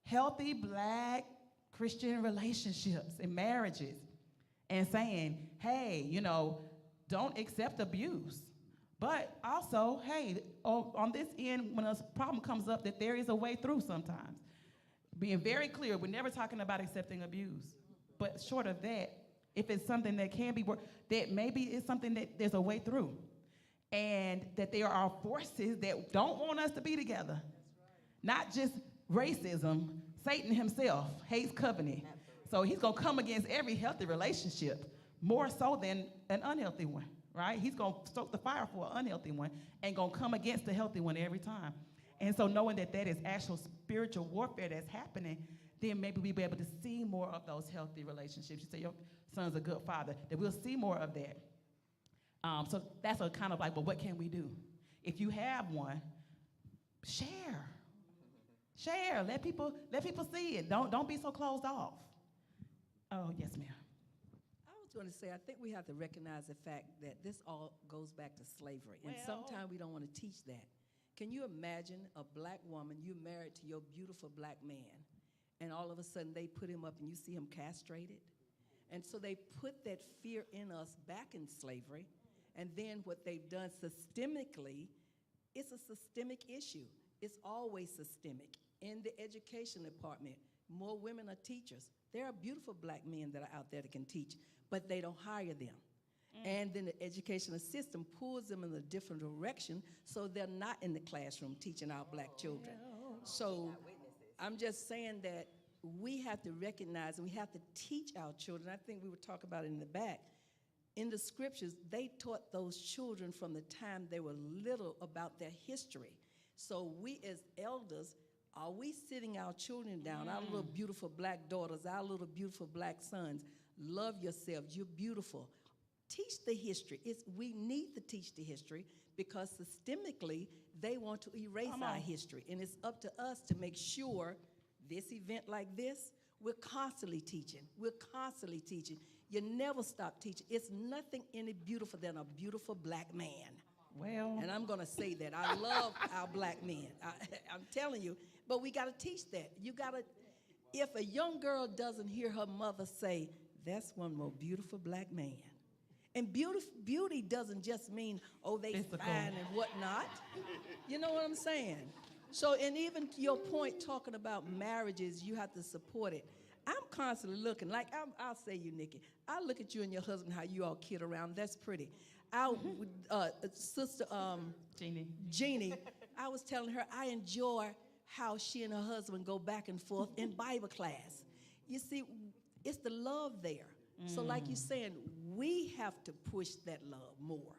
healthy black Christian relationships and marriages and saying, hey, don't accept abuse. But also, hey, on this end, when a problem comes up, that there is a way through sometimes. Being very clear, we're never talking about accepting abuse. But short of that, if it's something that can be worked, that maybe it's something that there's a way through. And that there are forces that don't want us to be together. Not just racism, Satan himself hates covenant. So he's going to come against every healthy relationship, more so than an unhealthy one. Right? He's going to stoke the fire for an unhealthy one and going to come against the healthy one every time. And so knowing that that is actual spiritual warfare that's happening, then maybe we'll be able to see more of those healthy relationships. You say your son's a good father, that we'll see more of that. So that's a kind of like, well, what can we do? If you have one, share. Share. Let people see it. Don't be so closed off. Oh, yes, ma'am. I was going to say, I think we have to recognize the fact that this all goes back to slavery. And sometimes we don't want to teach that. Can you imagine a black woman, you're married to your beautiful black man, and all of a sudden they put him up and you see him castrated? And so they put that fear in us back in slavery. And then what they've done systemically, it's a systemic issue. It's always systemic. In the education department, more women are teachers. There are beautiful black men that are out there that can teach, but they don't hire them. And then the educational system pulls them in a different direction, so they're not in the classroom teaching our black children. So I'm just saying that we have to recognize and we have to teach our children. I think we were talking about it in the back. In the scriptures, they taught those children from the time they were little about their history. So we as elders, are we sitting our children down, our little beautiful black daughters, our little beautiful black sons, love yourselves, you're beautiful. teach the history. We need to teach the history because systemically they want to erase our history. And it's up to us to make sure this event like this, we're constantly teaching. We're constantly teaching. You never stop teaching. It's nothing any beautiful than a beautiful black man. Well, And I'm going to say that. I love our black men. I'm telling you. But we got to teach that. You got to, if a young girl doesn't hear her mother say, that's one more beautiful black man. And beauty doesn't just mean, oh, they Physical. fine and whatnot. You know what I'm saying? So, and even to your point, talking about marriages, you have to support it. I'm constantly looking, like I'll say you, Nikki, I look at you and your husband, how you all kid around. That's pretty. Our sister Jeannie, I was telling her I enjoy how she and her husband go back and forth in Bible class. You see, it's the love there. So like you're saying, we have to push that love more.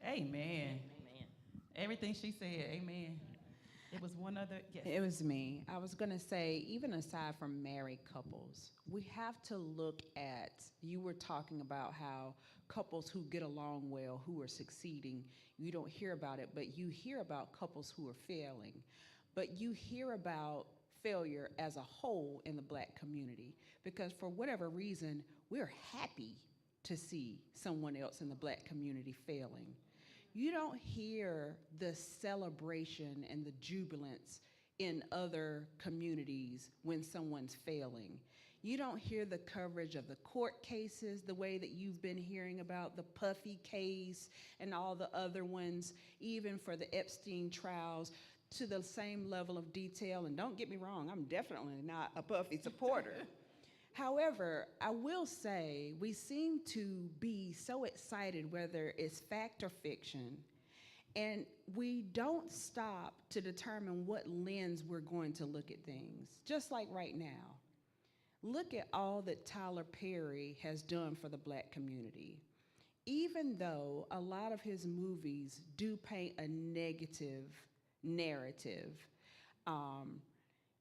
Amen. Amen. Everything she said, amen. It was one other, yes. It was me. I was going to say, even aside from married couples, we have to look at, you were talking about how couples who get along well, who are succeeding, you don't hear about it, but you hear about couples who are failing. But you hear about failure as a whole in the black community because for whatever reason, we're happy to see someone else in the black community failing. You don't hear the celebration and the jubilance in other communities when someone's failing. You don't hear the coverage of the court cases the way that you've been hearing about the Puffy case and all the other ones, even for the Epstein trials, to the same level of detail. And don't get me wrong, I'm definitely not a Puffy supporter. However, I will say we seem to be so excited, whether it's fact or fiction, and we don't stop to determine what lens we're going to look at things. Just like right now, look at all that Tyler Perry has done for the black community. Even though a lot of his movies do paint a negative narrative,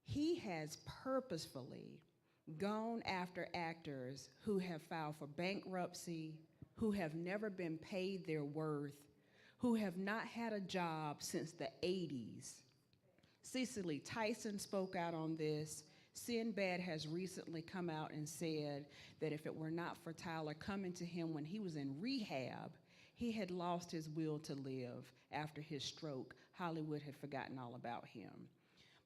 he has purposefully gone after actors who have filed for bankruptcy, who have never been paid their worth, who have not had a job since the 80s. Cicely Tyson spoke out on this. Sinbad has recently come out and said that if it were not for Tyler coming to him when he was in rehab, he had lost his will to live after his stroke. Hollywood had forgotten all about him.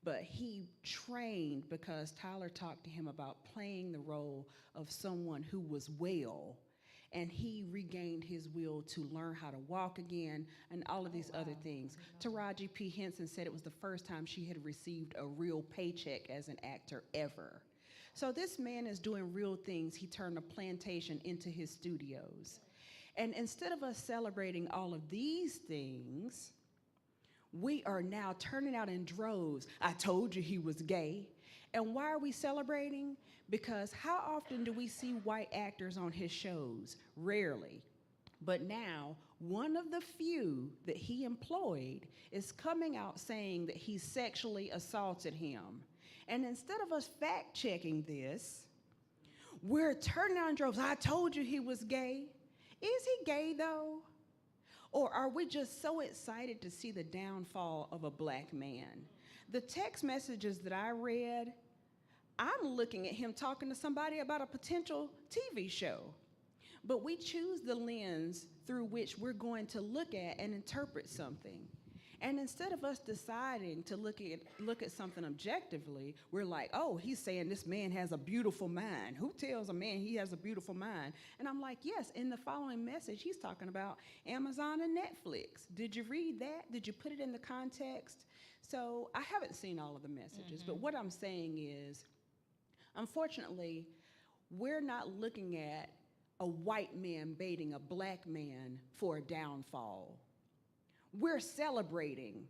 But he trained because Tyler talked to him about playing the role of someone who was well, and he regained his will to learn how to walk again and all of these other things. Taraji P. Henson said it was the first time she had received a real paycheck as an actor ever. So this man is doing real things. He turned a plantation into his studios. And instead of us celebrating all of these things, we are now turning out in droves. I told you he was gay. And why are we celebrating? Because how often do we see white actors on his shows? Rarely. But now, one of the few that he employed is coming out saying that he sexually assaulted him. And instead of us fact-checking this, we're turning out in droves. I told you he was gay. Is he gay, though? Or are we just so excited to see the downfall of a black man? The text messages that I read, I'm looking at him talking to somebody about a potential TV show. But we choose the lens through which we're going to look at and interpret something. And instead of us deciding to look at something objectively, we're like, oh, he's saying this man has a beautiful mind. Who tells a man he has a beautiful mind? And I'm like, yes, in the following message, he's talking about Amazon and Netflix. Did you read that? Did you put it in the context? So I haven't seen all of the messages, but what I'm saying is, unfortunately, we're not looking at a white man baiting a black man for a downfall. We're celebrating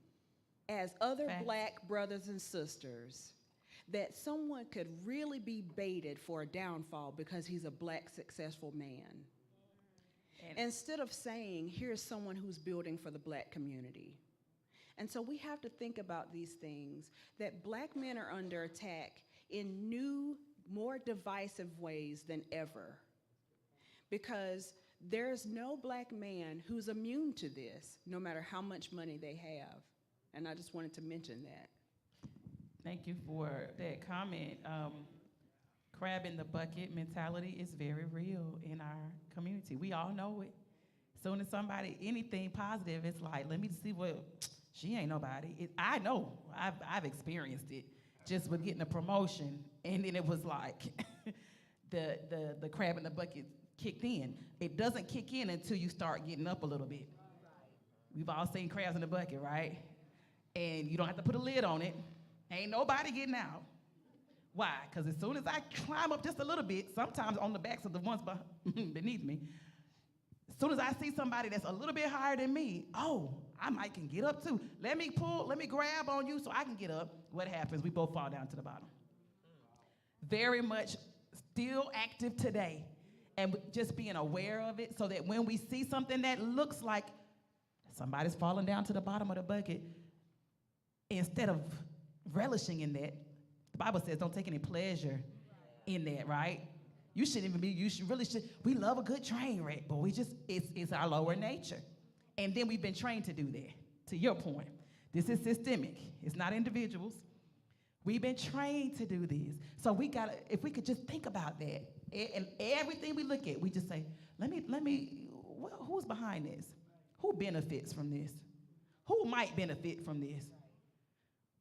as other black brothers and sisters that someone could really be baited for a downfall because he's a black successful man. Instead of saying, here's someone who's building for the black community. And so we have to think about these things, that black men are under attack in new, more divisive ways than ever. Because There's no black man who's immune to this, no matter how much money they have. And I just wanted to mention that. Thank you for that comment. Crab in the bucket mentality is very real in our community. We all know it. Soon as somebody, anything positive, it's like, let me see what, she ain't nobody. I know, I've experienced it just with getting a promotion. And then it was like, the crab in the bucket kicked in. It doesn't kick in until you start getting up a little bit. We've all seen crabs in the bucket, right? And you don't have to put a lid on it. Ain't nobody getting out. Why? Because as soon as I climb up just a little bit, sometimes on the backs of the ones beneath me, as soon as I see somebody that's a little bit higher than me, oh, I might can get up too. Let me grab on you so I can get up. What happens? We both fall down to the bottom. Very much still active today. And just being aware of it so that when we see something that looks like somebody's falling down to the bottom of the bucket, instead of relishing in that, the Bible says don't take any pleasure in that, right? You shouldn't even be, you should really should. We love a good train wreck, but it's our lower nature. And then we've been trained to do that, to your point. This is systemic. It's not individuals. We've been trained to do this. So we gotta, if we could just think about that, and everything we look at, we just say, who's behind this? Who benefits from this? Who might benefit from this?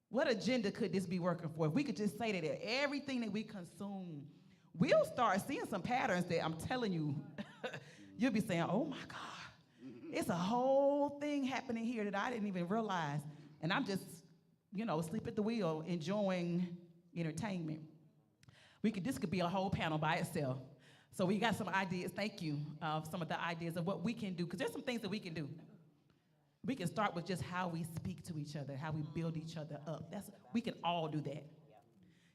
What agenda could this be working for? If we could just say that everything that we consume, we'll start seeing some patterns that I'm telling you, you'll be saying, oh my God, it's a whole thing happening here that I didn't even realize. And I'm just, asleep at the wheel, enjoying entertainment. This could be a whole panel by itself. So we got some ideas, thank you, some of the ideas of what we can do, because there's some things that we can do. We can start with just how we speak to each other, how we build each other up. We can all do that.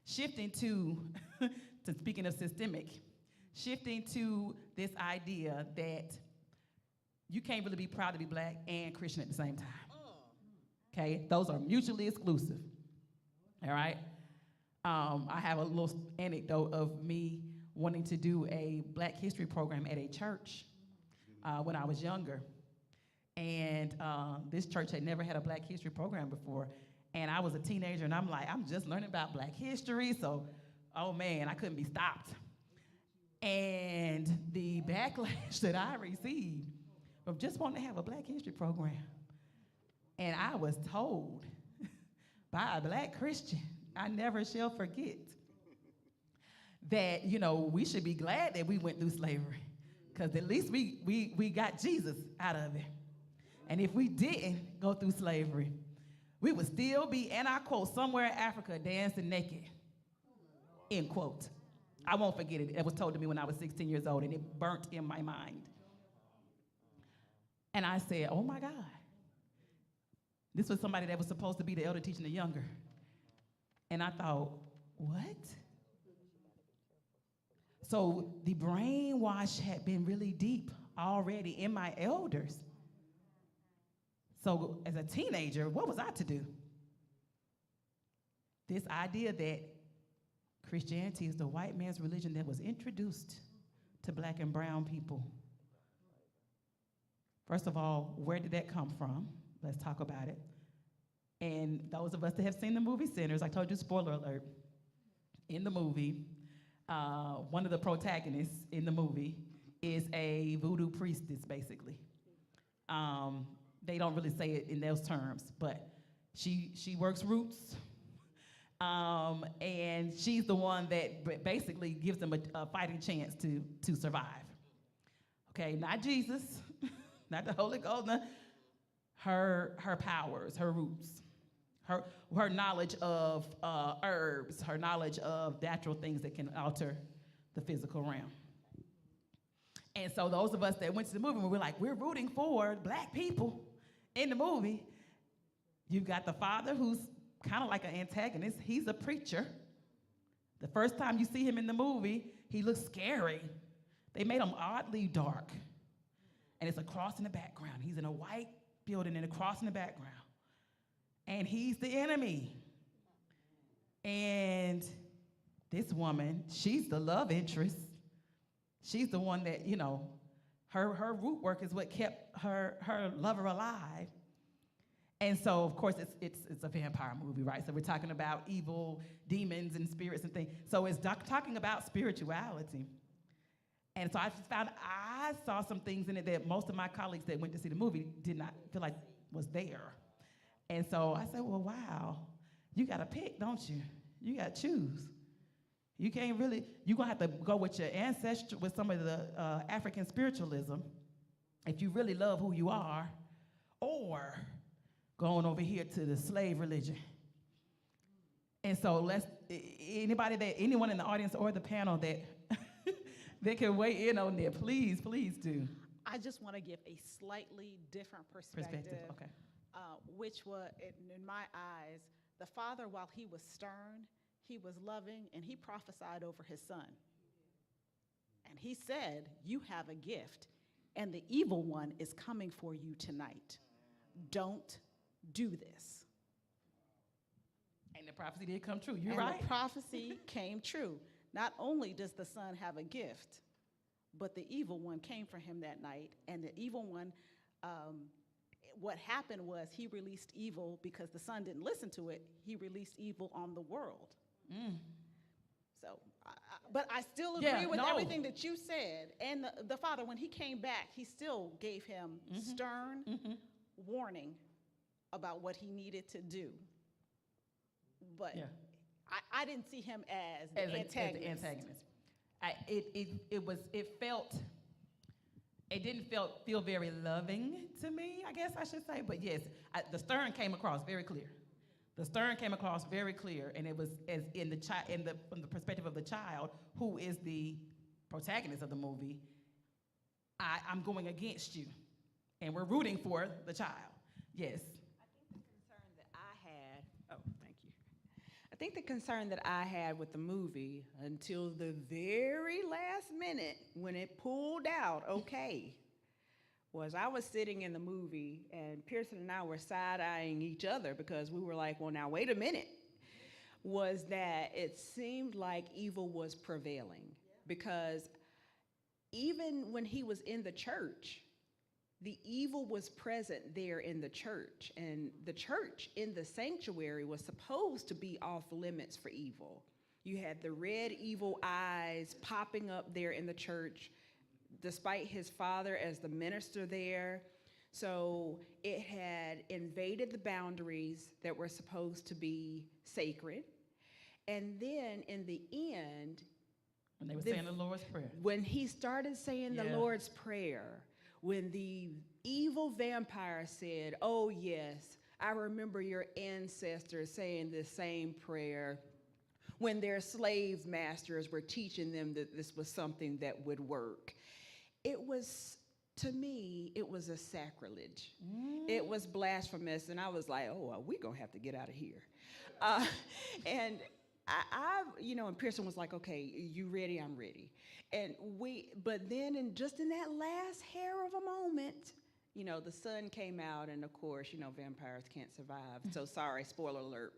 Shifting to speaking of systemic, shifting to this idea that you can't really be proud to be black and Christian at the same time. Okay, those are mutually exclusive. All right. I have a little anecdote of me wanting to do a Black History program at a church when I was younger. And this church had never had a Black History program before. And I was a teenager, and I'm like, I'm just learning about Black history, so, oh man, I couldn't be stopped. And the backlash that I received from just wanting to have a Black History program. And I was told by a Black Christian, I never shall forget, that, we should be glad that we went through slavery, because at least we got Jesus out of it. And if we didn't go through slavery, we would still be, and I quote, somewhere in Africa dancing naked, end quote. I won't forget it. It was told to me when I was 16 years old, and it burnt in my mind. And I said, oh my God. This was somebody that was supposed to be the elder teaching the younger. And I thought, what? So the brainwash had been really deep already in my elders. So as a teenager, what was I to do? This idea that Christianity is the white man's religion that was introduced to black and brown people. First of all, where did that come from? Let's talk about it. And those of us that have seen the movie Sinners, I told you, spoiler alert, in the movie, one of the protagonists in the movie is a voodoo priestess, basically. They don't really say it in those terms, but she works roots, and she's the one that basically gives them a fighting chance to survive. Okay, not Jesus, not the Holy Ghost, her powers, her roots, her knowledge of herbs, her knowledge of natural things that can alter the physical realm. And so those of us that went to the movie, we're like, we're rooting for black people in the movie. You've got the father who's kind of like an antagonist. He's a preacher. The first time you see him in the movie, he looks scary. They made him oddly dark. And it's a cross in the background. He's in a white building and a cross in the background. And he's the enemy. And this woman, she's the love interest. She's the one that, Her root work is what kept her lover alive. And so, of course, it's a vampire movie, right? So we're talking about evil demons and spirits and things. So it's talking about spirituality. And so I just found I saw some things in it that most of my colleagues that went to see the movie did not feel like was there. And so I said, well, wow, you got to pick, don't you? You got to choose. You can't really, you're going to have to go with your ancestry, with some of the African spiritualism, if you really love who you are, or going over here to the slave religion. And so anyone in the audience or the panel that they can weigh in on there, please do. I just want to give a slightly different perspective. Okay. Which was, in my eyes, the father, while he was stern, he was loving, and he prophesied over his son. And he said, you have a gift, and the evil one is coming for you tonight. Don't do this. And the prophecy did come true. You're right. And the prophecy came true. Not only does the son have a gift, but the evil one came for him that night. And the evil one, what happened was he released evil because the son didn't listen to it. He released evil on the world. So, but I still agree with everything that you said. And the father, when he came back, he still gave him stern warning about what he needed to do. But I didn't see him as the antagonist. It didn't feel very loving to me, I guess I should say. But yes, the stern came across very clear. The stern came across very clear, and it was as from the perspective of the child, who is the protagonist of the movie. I'm going against you, and we're rooting for the child. Yes. I think the concern that I had with the movie until the very last minute when it pulled out, was I was sitting in the movie and Pearson and I were side-eyeing each other because we were like, well, now wait a minute, was that it seemed like evil was prevailing. Because even when he was in the church, the evil was present there in the church. And the church in the sanctuary was supposed to be off limits for evil. You had the red evil eyes popping up there in the church, despite his father as the minister there. So it had invaded the boundaries that were supposed to be sacred. And then in the end, when they were saying the Lord's Prayer. When he started saying the Lord's Prayer, when the evil vampire said, oh yes, I remember your ancestors saying this same prayer when their slave masters were teaching them that this was something that would work. It was, to me, it was a sacrilege. It was blasphemous, and I was like, oh, we're gonna have to get out of here. And and Pearson was like, okay, you ready? I'm ready. But then just in that last hair of a moment, the sun came out, and of course, vampires can't survive. So sorry, spoiler alert.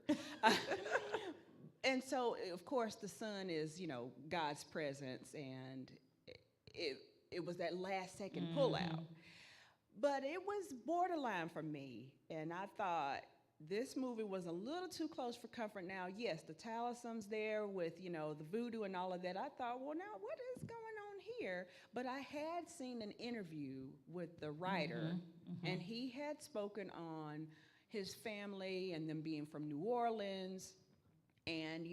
And so, of course, the sun is, God's presence, and it was that last second pullout. But it was borderline for me, and I thought, this movie was a little too close for comfort. Now, yes, the talisman's there with, the voodoo and all of that. I thought, well, now what is going on here? But I had seen an interview with the writer, and he had spoken on his family and them being from New Orleans and,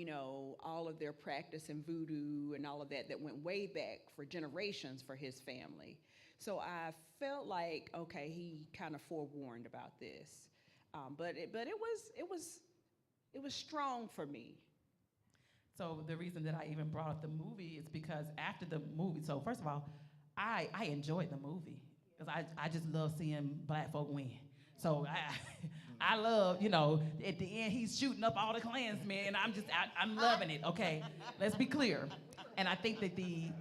all of their practice in voodoo and all of that went way back for generations for his family. So I felt like, okay, he kind of forewarned about this. But it was strong for me. So the reason that I even brought up the movie is because after the movie, so first of all, I enjoyed the movie because I just love seeing black folk win. So I love, at the end he's shooting up all the Klansmen, and I'm loving it. Okay, let's be clear. And I think that the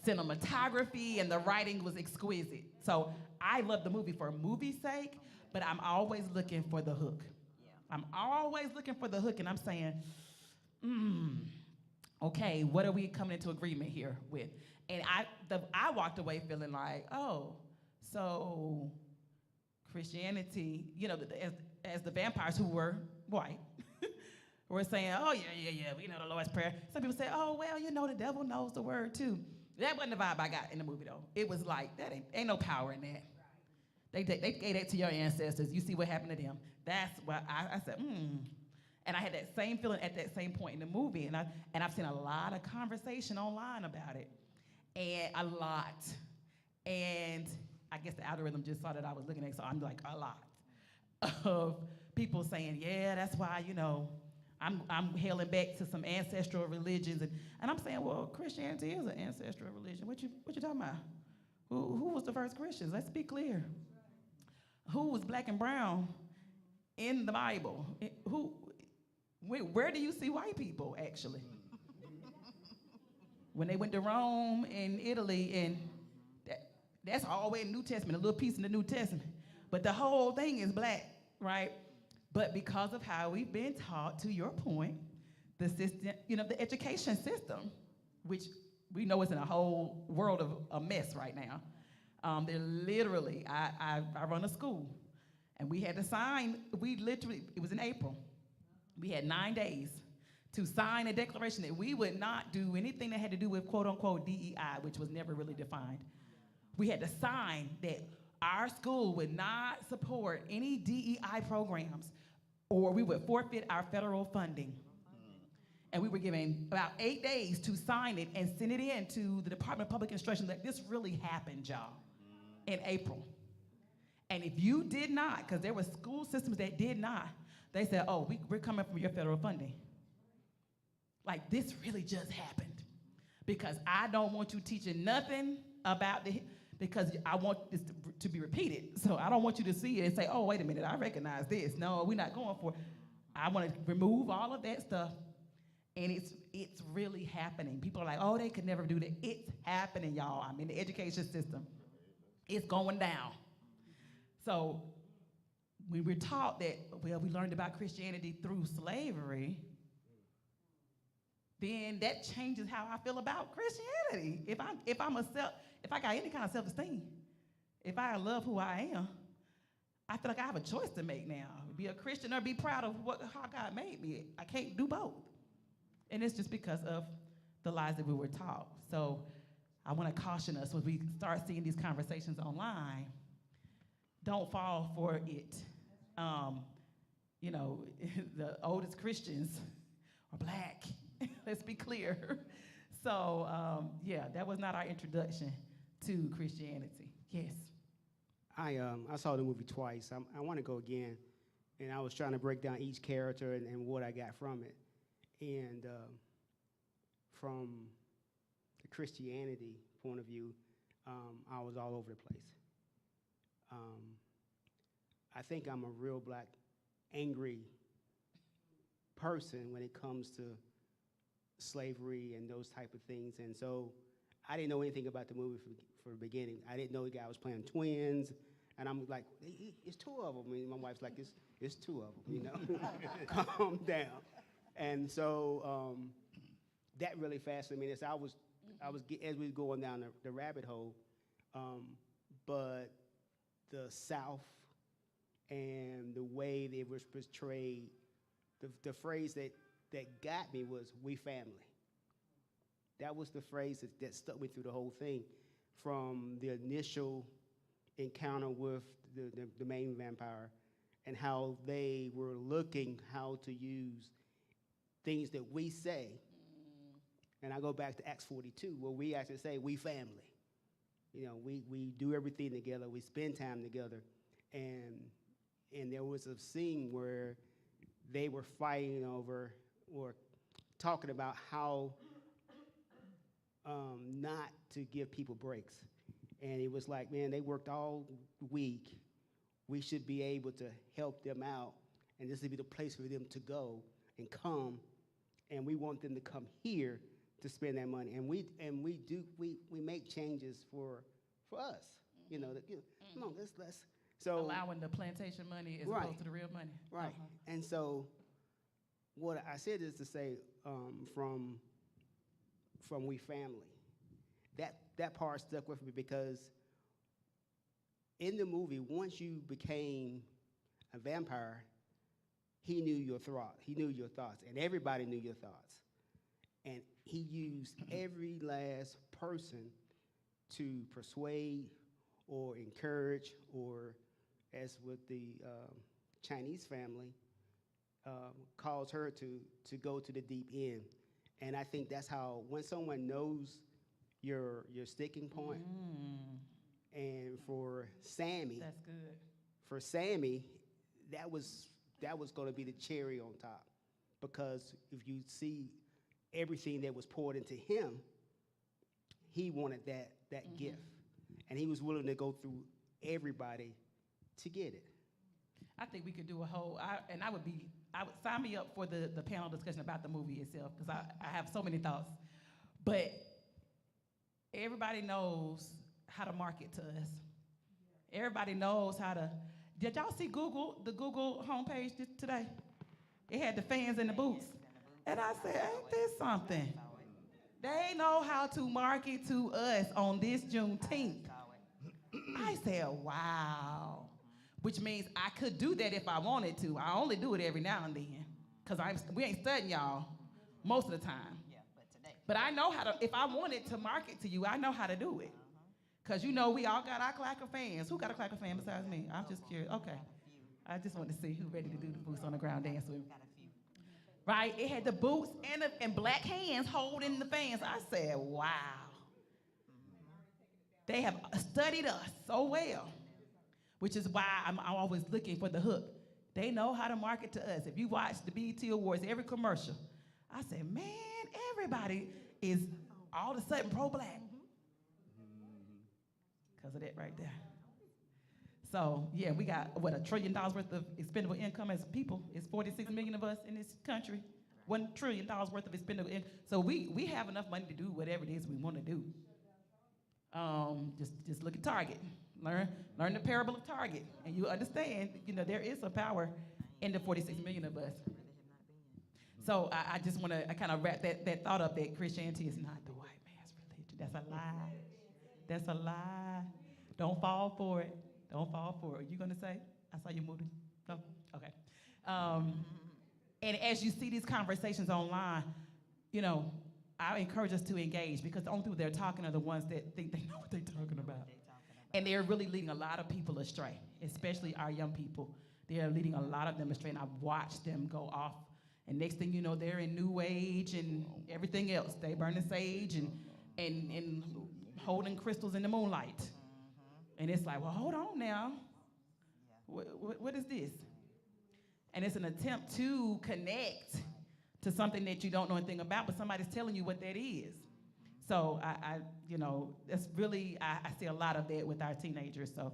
cinematography and the writing was exquisite. So I love the movie for movie's sake. But I'm always looking for the hook. I'm always looking for the hook, and I'm saying, okay, what are we coming into agreement here with? And I walked away feeling like, oh, so Christianity, you know, as the vampires who were white, were saying, oh, yeah, we know the Lord's Prayer. Some people say, oh, well, you know, the devil knows the word too. That wasn't the vibe I got in the movie, though. It was like, that ain't no power in that. They gave that to your ancestors. You see what happened to them. That's why I said, And I had that same feeling at that same point in the movie. And I've seen a lot of conversation online about it. And a lot. And I guess the algorithm just saw that I was looking at it, so I'm like, a lot of people saying, yeah, that's why, you know, I'm hailing back to some ancestral religions. And I'm saying, well, Christianity is an ancestral religion. What you talking about? Who was the first Christians? Let's be clear. Who was black and brown in the Bible? Where do you see white people, actually? When they went to Rome and Italy, and that's all the way in the New Testament, a little piece in the New Testament. But the whole thing is black, right? But because of how we've been taught, to your point, the system, you know, the education system, which we know is in a whole world of a mess right now. They're literally, I run a school, and we had to sign, it was in April. We had 9 days to sign a declaration that we would not do anything that had to do with quote unquote DEI, which was never really defined. We had to sign that our school would not support any DEI programs, or we would forfeit our federal funding. And we were given about 8 days to sign it and send it in to the Department of Public Instruction that this really happened, y'all, in April. And if you did not, because there were school systems that did not, they said, oh, we're coming from your federal funding. Like, this really just happened. Because I don't want you teaching nothing about because I want this to be repeated. So I don't want you to see it and say, oh, wait a minute, I recognize this. No, we're not going for it. I want to remove all of that stuff. And it's really happening. People are like, oh, they could never do that. It's happening, y'all. I'm in the education system. It's going down. So when we're taught that, well, we learned about Christianity through slavery, then that changes how I feel about Christianity. If I got any kind of self-esteem, if I love who I am, I feel like I have a choice to make now. Be a Christian or be proud of how God made me. I can't do both. And it's just because of the lies that we were taught. So I want to caution us when we start seeing these conversations online, don't fall for it. You know, the oldest Christians are black. Let's be clear. So, yeah, that was not our introduction to Christianity. Yes. I saw the movie twice. I want to go again, and I was trying to break down each character and what I got from it. And from the Christianity point of view, I was all over the place. I think I'm a real black, angry person when it comes to slavery and those type of things. And so I didn't know anything about the movie for the beginning. I didn't know the guy was playing twins. And I'm like, it's two of them. I mean, my wife's like, it's two of them, you know. Calm down. And so that really fascinated me. I was as we were going down the rabbit hole, but the South and the way they were portrayed, the phrase that got me was "we family." That was the phrase that stuck me through the whole thing, from the initial encounter with the main vampire, and how they were looking how to use things that we say. And I go back to Acts 42, where we actually say, we family. You know, we do everything together, we spend time together. And there was a scene where they were fighting over, or talking about how not to give people breaks. And it was like, man, they worked all week. We should be able to help them out, and this would be the place for them to go and come. And we want them to come here to spend that money. And we make changes for us. You know, come on, let's. So allowing the plantation money as opposed to the real money. Right. And so what I said is to say, from from We Family. That part stuck with me because in the movie, once you became a vampire, he knew your thoughts, and everybody knew your thoughts. And he used every last person to persuade or encourage, or as with the Chinese family, caused her to go to the deep end. And I think that's how, when someone knows your sticking point, and for Sammy, That's good. for Sammy, that was going to be the cherry on top, because if you see everything that was poured into him, he wanted that gift, and he was willing to go through everybody to get it. I think we could do a whole, I would sign me up for the panel discussion about the movie itself, because I have so many thoughts. But everybody knows how to market to us. Everybody knows how to. Did y'all see the Google homepage today? It had the fans in the booths. And I said, ain't this something? They know how to market to us on this Juneteenth. I said, wow. Which means I could do that if I wanted to. I only do it every now and then, because we ain't studying y'all most of the time. But I know how to, if I wanted to market to you, I know how to do it. Because we all got our clacker fans. Who got a clacker fan besides me? I'm just curious. Okay. I just want to see who ready to do the boots on the ground dance with me. Right? It had the boots and black hands holding the fans. I said, wow. They have studied us so well, which is why I'm always looking for the hook. They know how to market to us. If you watch the BET Awards, every commercial, I said, man, everybody is all of a sudden pro-black. Because of that right there. So, yeah, we got, $1 trillion worth of expendable income as people. It's 46 million of us in this country. $1 trillion worth of expendable income. So we have enough money to do whatever it is we want to do. Just look at Target. Learn the parable of Target, and you understand, there is a power in the 46 million of us. So I just want to kind of wrap that thought up that Christianity is not the white man's religion. That's a lie. That's a lie. Don't fall for it. Don't fall for it. You gonna say? I saw you moving. No? Okay. And as you see these conversations online, I encourage us to engage, because the only people that are talking are the ones that think they know what they're talking about. And they're really leading a lot of people astray, especially our young people. They are leading a lot of them astray, and I've watched them go off. And next thing you know, they're in New Age and everything else. They burning sage and holding crystals in the moonlight. And it's like, well, hold on now. What is this? And it's an attempt to connect to something that you don't know anything about, but somebody's telling you what that is. So that's really, I see a lot of that with our teenagers. So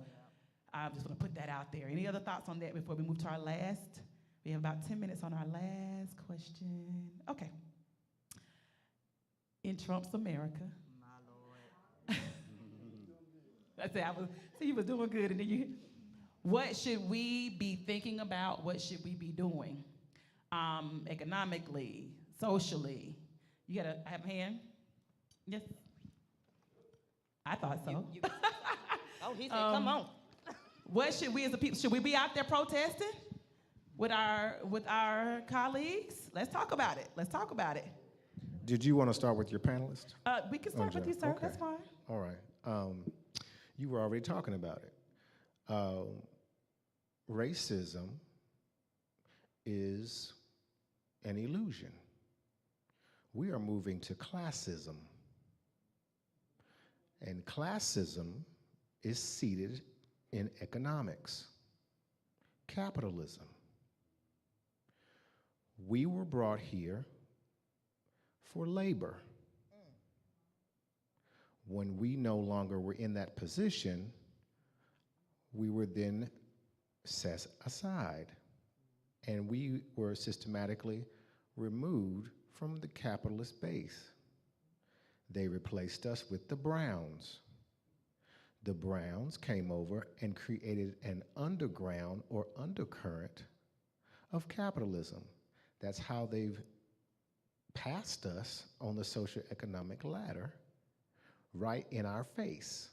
I just want to put that out there. Any other thoughts on that before we move to our last? We have about 10 minutes on our last question. Okay. In Trump's America. My Lord. That's it. You was doing good, and then what should we be thinking about? What should we be doing? Economically, socially. You got I have a hand? Yes. I thought so. Oh, he said, come on. What should we as a people, should we be out there protesting with our colleagues? Let's talk about it. Did you want to start with your panelists? We can start with you, sir. Okay. That's fine. All right. You were already talking about it. Racism is an illusion. We are moving to classism. And classism is seated in economics, capitalism. We were brought here for labor. When we no longer were in that position, we were then set aside, and we were systematically removed from the capitalist base. They replaced us with the Browns. The Browns came over and created an underground or undercurrent of capitalism. That's how they've past us on the socioeconomic ladder right in our face.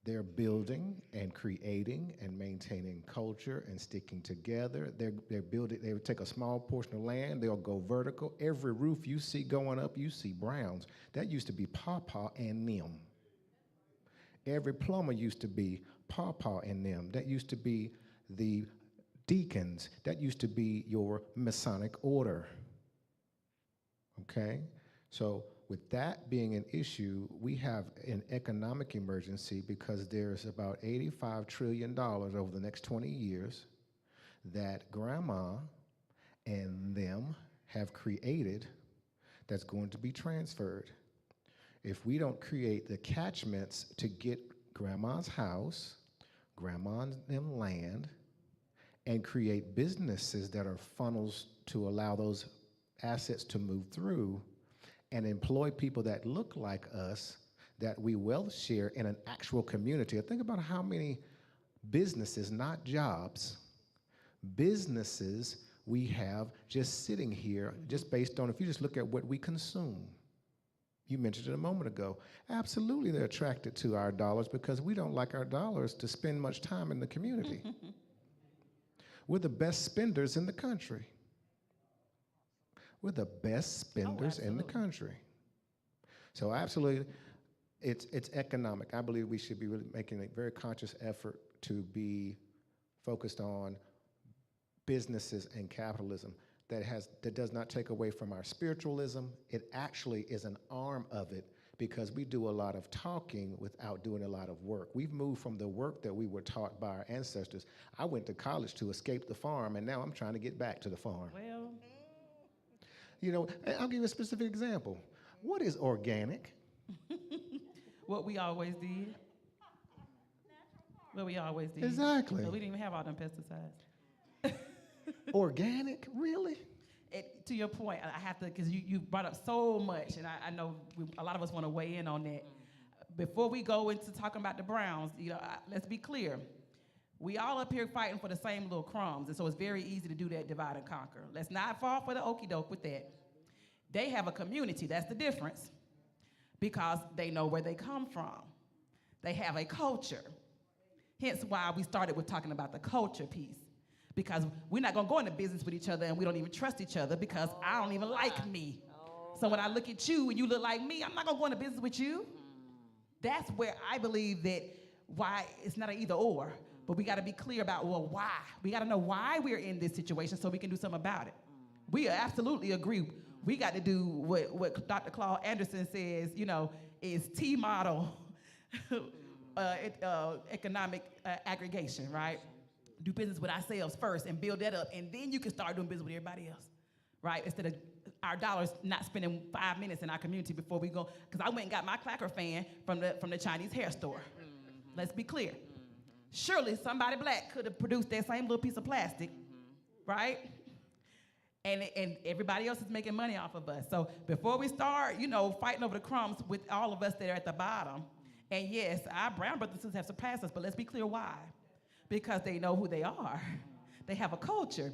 They're building and creating and maintaining culture and sticking together. They're building, they would take a small portion of land, they'll go vertical. Every roof you see going up, you see Browns. That used to be Pawpaw and them. Every plumber used to be Pawpaw and them. That used to be the deacons. That used to be your Masonic order. Okay? So with that being an issue, we have an economic emergency because there's about $85 trillion over the next 20 years that grandma and them have created that's going to be transferred. If we don't create the catchments to get grandma's house, grandma's them land, and create businesses that are funnels to allow those assets to move through, and employ people that look like us, that we will share in an actual community. Think about how many businesses, not jobs, businesses we have just sitting here, just based on, if you just look at what we consume. You mentioned it a moment ago. Absolutely, they're attracted to our dollars because we don't like our dollars to spend much time in the community. We're the best spenders in the country. We're the best spenders in the country. So absolutely, it's economic. I believe we should be really making a very conscious effort to be focused on businesses and capitalism that does not take away from our spiritualism. It actually is an arm of it because we do a lot of talking without doing a lot of work. We've moved from the work that we were taught by our ancestors. I went to college to escape the farm, and now I'm trying to get back to the farm. Well, you know, I'll give you a specific example. What is organic? what we always did. What we always did. Exactly. So we didn't even have all them pesticides. Organic, really? To your point, I have to, because you brought up so much, and I know a lot of us want to weigh in on that. Before we go into talking about the Browns, let's be clear. We all up here fighting for the same little crumbs, and so it's very easy to do that divide and conquer. Let's not fall for the okie doke with that. They have a community, that's the difference, because they know where they come from. They have a culture. Hence why we started with talking about the culture piece. Because we're not gonna go into business with each other and we don't even trust each other because I don't even like me. So when I look at you and you look like me, I'm not gonna go into business with you. That's where I believe that why it's not an either or, but we gotta be clear about, well, why? We gotta know why we're in this situation so we can do something about it. We absolutely agree. We got to do what Dr. Claude Anderson says, is T-model economic aggregation, right? Do business with ourselves first and build that up, and then you can start doing business with everybody else, right? Instead of our dollars not spending 5 minutes in our community before we go, because I went and got my clacker fan from the Chinese hair store. Let's be clear. Surely somebody black could have produced that same little piece of plastic, right? And everybody else is making money off of us. So before we start, fighting over the crumbs with all of us that are at the bottom, and yes, our brown brothers and sisters have surpassed us, but let's be clear why. Because they know who they are. They have a culture.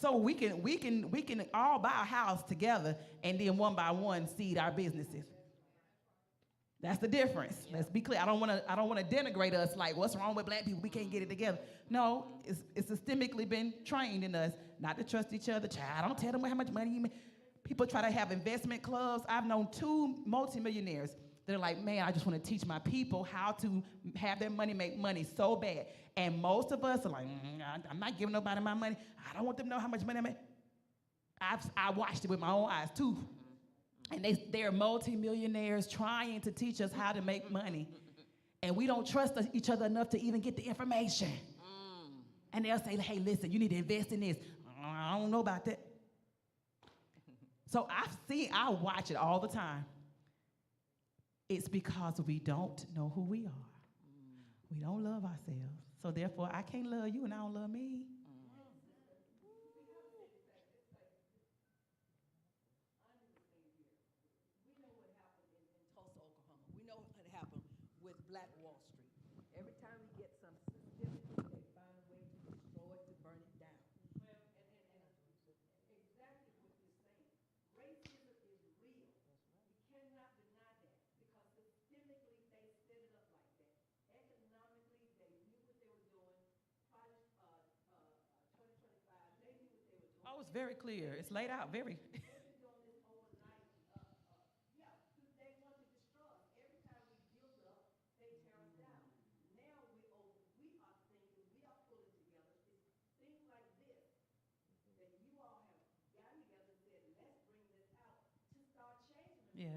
So we can all buy a house together and then one by one seed our businesses. That's the difference. Let's be clear. I don't want to denigrate us like what's wrong with black people? We can't get it together. No, it's systemically been trained in us not to trust each other. Child, don't tell them how much money you make. People try to have investment clubs. I've known 2 multimillionaires that are like, man, I just want to teach my people how to have their money make money so bad. And most of us are like, I'm not giving nobody my money. I don't want them to know how much money I make. I watched it with my own eyes too. And they're multimillionaires trying to teach us how to make money. And we don't trust each other enough to even get the information. And they'll say, hey, listen, you need to invest in this. I don't know about that. So I watch it all the time. It's because we don't know who we are. We don't love ourselves. So therefore, I can't love you and I don't love me. With Black Wall Street. Every time we get some systemic, they find a way to destroy it, to burn it down. Well, and exactly what you're saying. Racism it's very clear. It's laid out very. Yeah.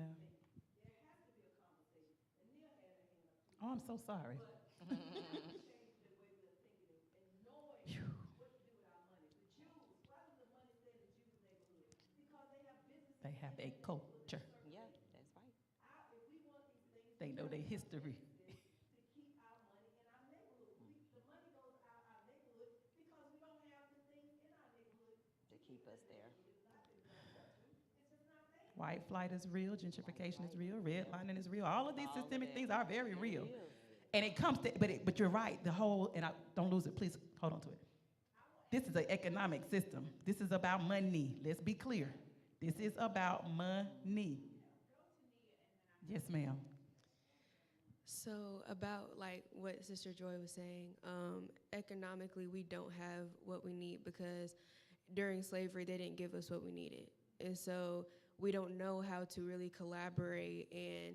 Oh, I'm so sorry. Phew. They have a culture. Yeah, that's right. They know their history. To keep us there. White flight is real, gentrification is real, redlining is real. All of these systemic things are very real. And it comes to, but you're right, the whole, and don't lose it, please hold on to it. This is an economic system. This is about money. Let's be clear. This is about money. Yes, ma'am. So about like what Sister Joy was saying, economically we don't have what we need because during slavery they didn't give us what we needed. And so we don't know how to really collaborate and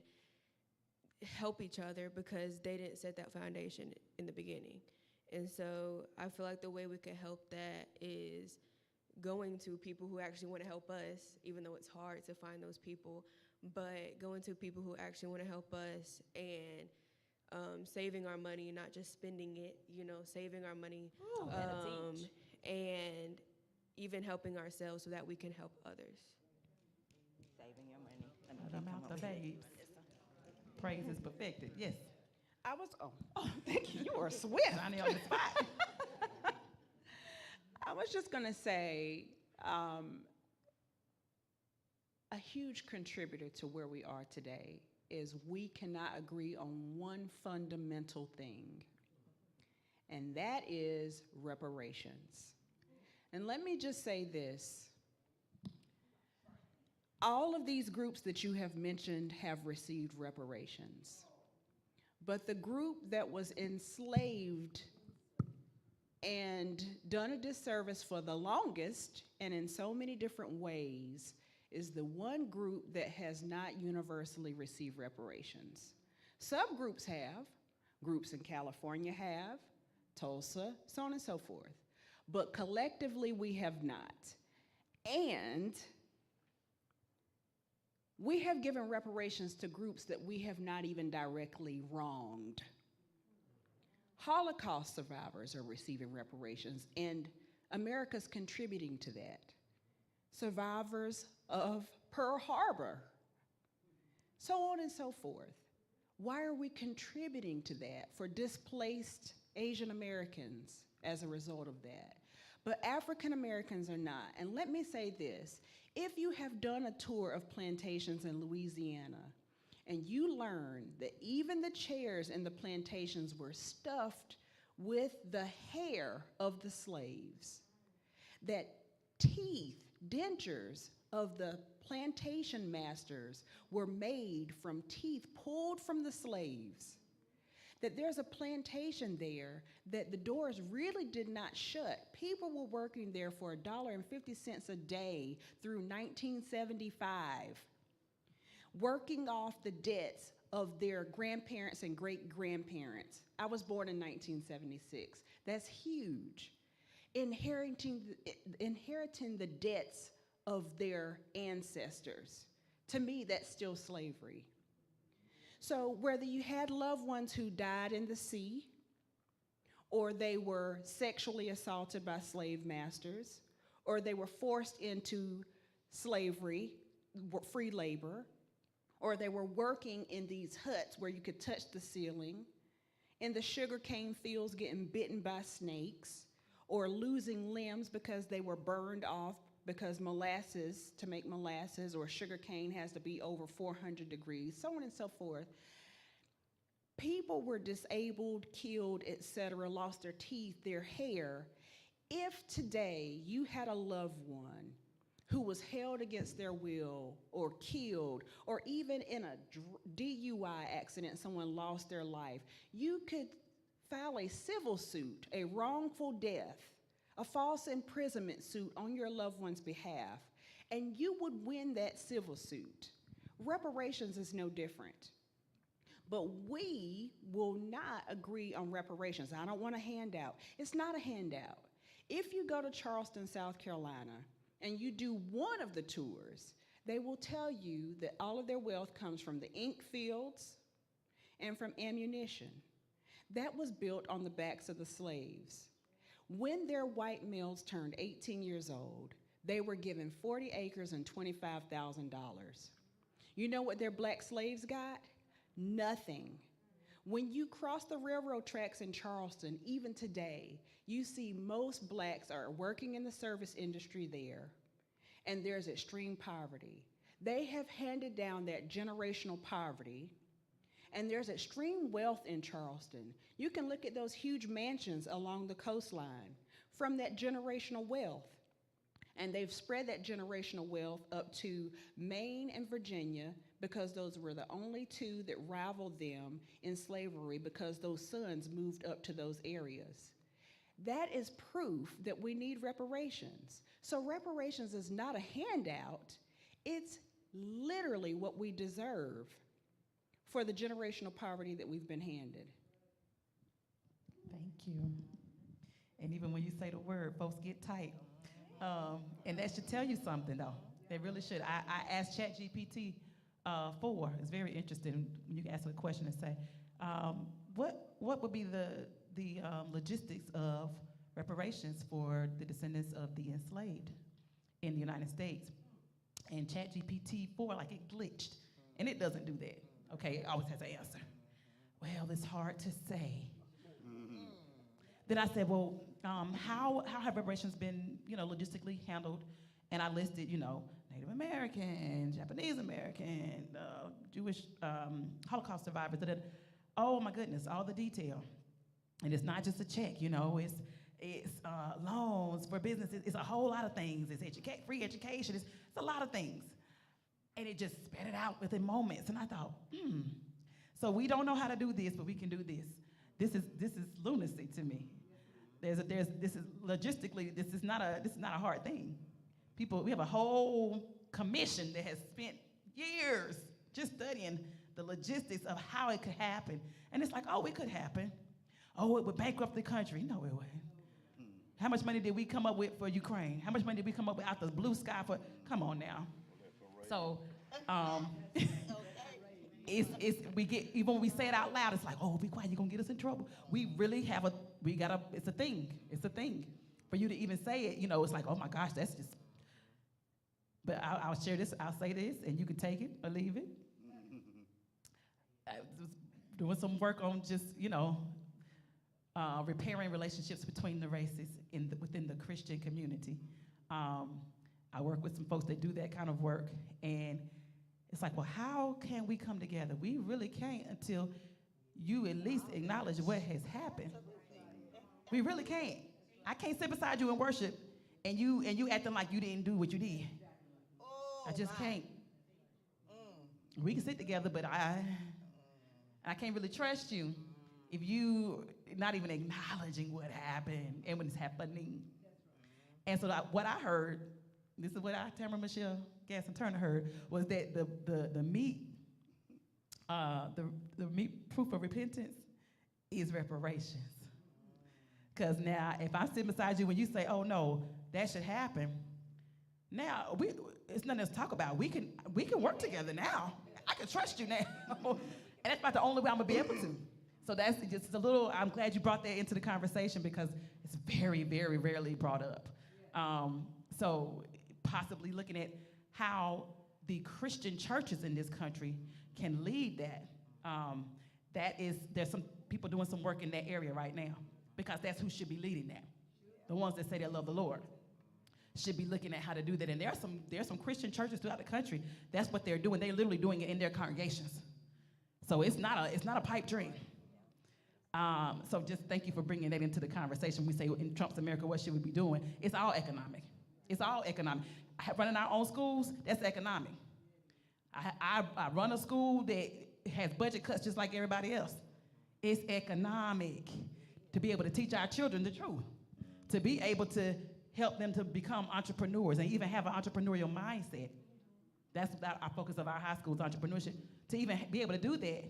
help each other because they didn't set that foundation in the beginning. And so I feel like the way we could help that is going to people who actually want to help us, even though it's hard to find those people, but going to people who actually want to help us and saving our money, not just spending it, saving our money, and even helping ourselves so that we can help others. Saving your money. The mouth of babes. Praise is perfected. Yes. Thank you. You were swift. I need on the spot. I was just going to say a huge contributor to where we are today is we cannot agree on one fundamental thing, and that is reparations. And let me just say this. All of these groups that you have mentioned have received reparations. But the group that was enslaved and done a disservice for the longest and in so many different ways is the one group that has not universally received reparations. Subgroups have, groups in California have, Tulsa, so on and so forth. But collectively, we have not. And we have given reparations to groups that we have not even directly wronged. Holocaust survivors are receiving reparations, and America's contributing to that. Survivors of Pearl Harbor, so on and so forth. Why are we contributing to that for displaced Asian Americans as a result of that? But African Americans are not. And let me say this. If you have done a tour of plantations in Louisiana and you learn that even the chairs in the plantations were stuffed with the hair of the slaves, that teeth, dentures of the plantation masters were made from teeth pulled from the slaves, that there's a plantation there that the doors really did not shut. People were working there for $1.50 a day through 1975, working off the debts of their grandparents and great-grandparents. I was born in 1976. That's huge. Inheriting the debts of their ancestors. To me, that's still slavery. So whether you had loved ones who died in the sea, or they were sexually assaulted by slave masters, or they were forced into slavery, free labor, or they were working in these huts where you could touch the ceiling, in the sugarcane fields getting bitten by snakes, or losing limbs because they were burned off because molasses, to make molasses or sugarcane has to be over 400 degrees, so on and so forth. People were disabled, killed, etc., lost their teeth, their hair. If today you had a loved one who was held against their will or killed, or even in a DUI accident, someone lost their life, you could file a civil suit, a wrongful death, a false imprisonment suit on your loved one's behalf, and you would win that civil suit. Reparations is no different. But we will not agree on reparations. I don't want a handout. It's not a handout. If you go to Charleston, South Carolina, and you do one of the tours, they will tell you that all of their wealth comes from the ink fields and from ammunition. That was built on the backs of the slaves. When their white males turned 18 years old, they were given 40 acres and $25,000. You know what their black slaves got? Nothing. When you cross the railroad tracks in Charleston, even today, you see most blacks are working in the service industry there, and there's extreme poverty. They have handed down that generational poverty, and there's extreme wealth in Charleston. You can look at those huge mansions along the coastline from that generational wealth. And they've spread that generational wealth up to Maine and Virginia because those were the only two that rivaled them in slavery because those sons moved up to those areas. That is proof that we need reparations. So reparations is not a handout, it's literally what we deserve for the generational poverty that we've been handed. Thank you. And even when you say the word, folks get tight. And that should tell you something, though. They really should. I asked ChatGPT 4. It's very interesting when you can ask a question and say, what would be the logistics of reparations for the descendants of the enslaved in the United States? And ChatGPT 4, like, it glitched, and it doesn't do that. Okay, it always has an answer. Well, it's hard to say. Then I said, well, how have reparations been, logistically handled? And I listed, Native American, Japanese American, Jewish Holocaust survivors. Oh my goodness, all the detail. And it's not just a check, it's loans for businesses. It's a whole lot of things. It's free education. It's a lot of things. And it just spat it out within moments. And I thought, so we don't know how to do this, but we can do this. This is lunacy to me. This is logistically, this is not a hard thing. We have a whole commission that has spent years just studying the logistics of how it could happen. And it's like, oh, it could happen. Oh, it would bankrupt the country. No, it wouldn't. How much money did we come up with for Ukraine? How much money did we come up with out the blue sky for? Come on now. So, even when we say it out loud, it's like, oh, be quiet, you're gonna get us in trouble. We really it's a thing. It's a thing. For you to even say it, it's like, oh my gosh, that's just. But I'll share this, I'll say this, and you can take it or leave it. I was doing some work on just, repairing relationships between the races within the Christian community. I work with some folks that do that kind of work, and it's like, well, how can we come together? We really can't until you at least acknowledge what has happened. We really can't. I can't sit beside you in worship and you acting like you didn't do what you did. I just can't. We can sit together, but I can't really trust you if you not even acknowledging what happened and when it's happening. And so what I heard, this is what Tamara Michelle Gaston Turner heard, was that the meat proof of repentance is reparations. Because now, if I sit beside you when you say, "Oh no, that should happen," now it's nothing else to talk about. We can work together now. I can trust you now, and that's about the only way I'm gonna be able to. So that's just a little. I'm glad you brought that into the conversation because it's very, very rarely brought up. So possibly looking at how the Christian churches in this country can lead that. There's some people doing some work in that area right now because that's who should be leading that. The ones that say they love the Lord should be looking at how to do that. And there's some Christian churches throughout the country. That's what they're doing. They're literally doing it in their congregations. So it's not a pipe dream. So just thank you for bringing that into the conversation. We say in Trump's America, what should we be doing? It's all economic. It's all economic. Running our own schools, that's economic. I run a school that has budget cuts just like everybody else. It's economic to be able to teach our children the truth. to be able to help them to become entrepreneurs and even have an entrepreneurial mindset. That's our focus of our high school is entrepreneurship. To even be able to do that,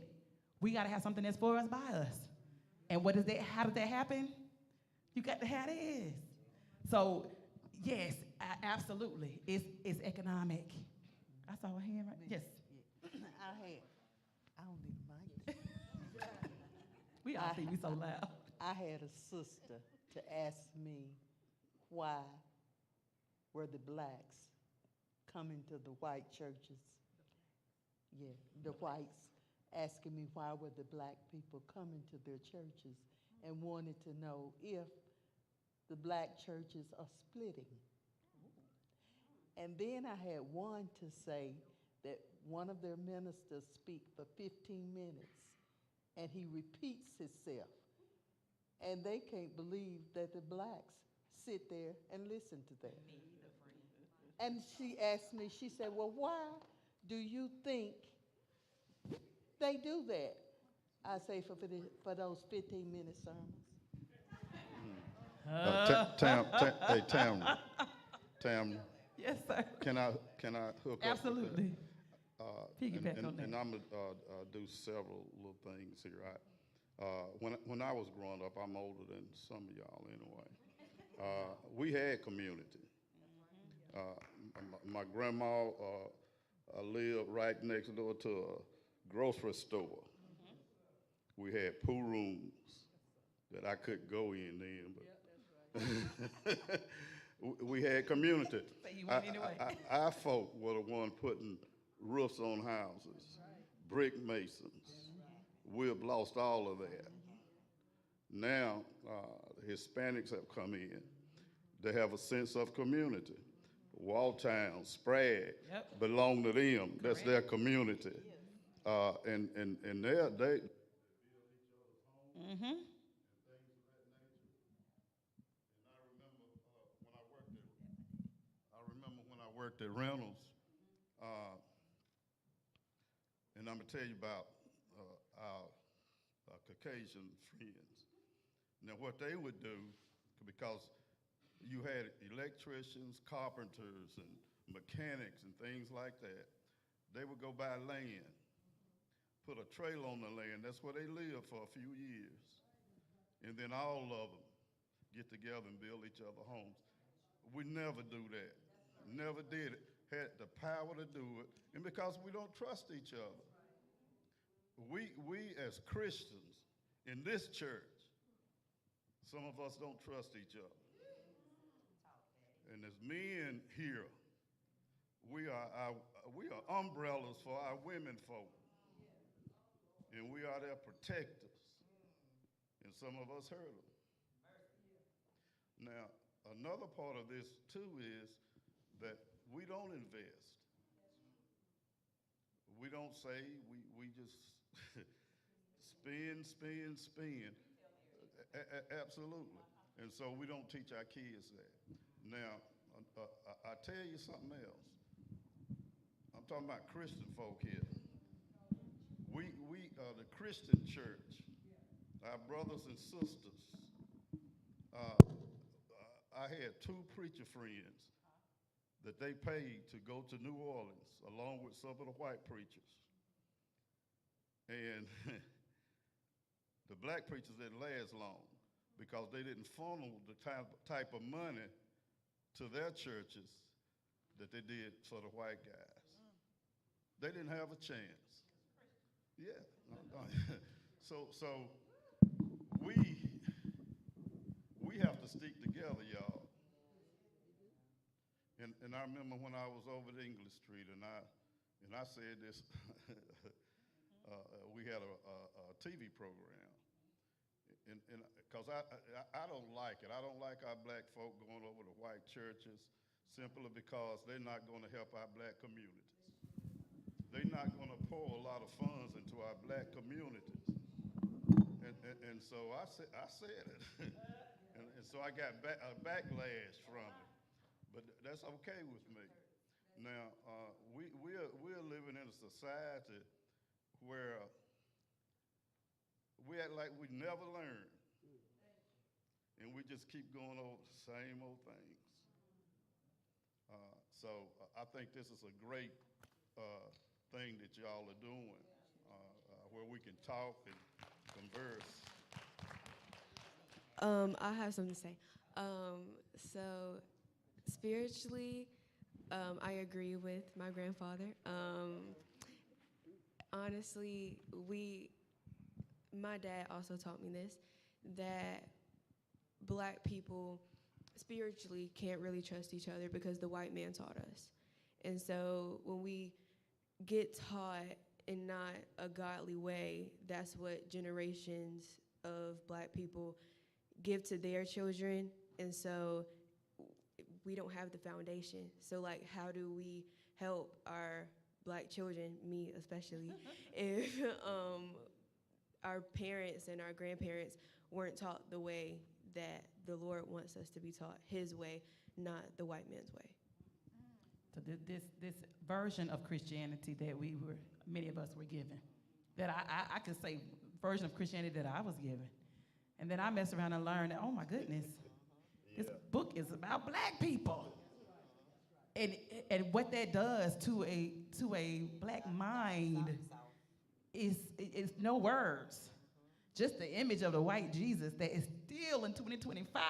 we got to have something that's for us, by us. And what is that? How does that happen? You got to have this. So, yes, absolutely. It's economic. I saw a hand right. Yes. I don't need a mic. We all think we so loud. I had a sister to ask me why were the blacks coming to the white churches. Yeah, the whites asking me why were the black people coming to their churches and wanted to know if the black churches are splitting. And then I had one to say that one of their ministers speak for 15 minutes and he repeats himself. And they can't believe that the blacks sit there and listen to that. And she asked me, she said, well, why do you think they do that? I say for those 15-minute sermons. Hey, Tam. Yes, sir. Can I hook up? Absolutely. Piggyback on that. And I'm gonna do several little things here. When I was growing up, I'm older than some of y'all anyway. We had community. My grandma lived right next door to a grocery store. We had pool rooms that I couldn't go in then, but we had community. Our folk were the one putting roofs on houses, brick masons. We've lost all of that. Now, Hispanics have come in. They have a sense of community. Walltown, Sprague, belong to them. Correct. That's their community. And they Mm-hmm. When I worked at Reynolds, and I'm gonna tell you about our Caucasian friends. Now, what they would do, because you had electricians, carpenters, and mechanics, and things like that, they would go buy land, put a trailer on the land. That's where they lived for a few years, and then all of them get together and build each other homes. We never do that. Never did it. Had the power to do it, and because we don't trust each other. We as Christians in this church, some of us don't trust each other. And as men here, we are umbrellas for our women folk. And we are their protectors. And some of us hurt them. Now, another part of this too is that we don't invest. We don't save, we just spend. Absolutely. And so we don't teach our kids that. Now, I tell you something else. I'm talking about Christian folk here. We the Christian church, our brothers and sisters. I had two preacher friends that they paid to go to New Orleans along with some of the white preachers. And the black preachers didn't last long because they didn't funnel the type of money to their churches that they did for the white guys. They didn't have a chance. Yeah. So we have to stick together, y'all. And I remember when I was over at English Street, and I said this. We had a TV program, and because I don't like it. I don't like our black folk going over to white churches simply because they're not going to help our black communities. They're not going to pour a lot of funds into our black communities. And so I said it. and so I got a backlash from it. But that's okay with me. Now, we're living in a society where we act like we never learned. and we just keep going over the same old things. So I think this is a great thing that y'all are doing, where we can talk and converse. I have something to say. So spiritually, I agree with my grandfather. Honestly, my dad also taught me this, that black people spiritually can't really trust each other because the white man taught us. And so when we get taught in not a godly way, that's what generations of black people give to their children. And so we don't have the foundation. So like, how do we help our black children, me especially, if our parents and our grandparents weren't taught the way that the Lord wants us to be taught, his way, not the white man's way. So this version of Christianity that many of us were given, that I could say version of Christianity that I was given. And then I messed around and learned that, oh my goodness, this book is about black people. And what that does to a black mind is no words. Just the image of the white Jesus that is still in 2025.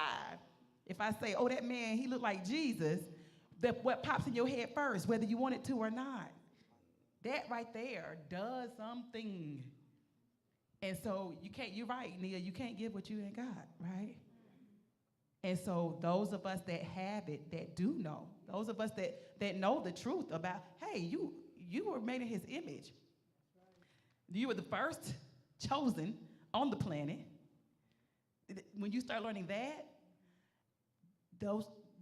If I say, oh, that man, he looked like Jesus, what pops in your head first, whether you want it to or not, that right there does something. And so you're right, Nia, you can't give what you ain't got, right? And so those of us that have it, that do know, those of us that know the truth about, hey, you were made in his image. You were the first chosen on the planet. When you start learning that,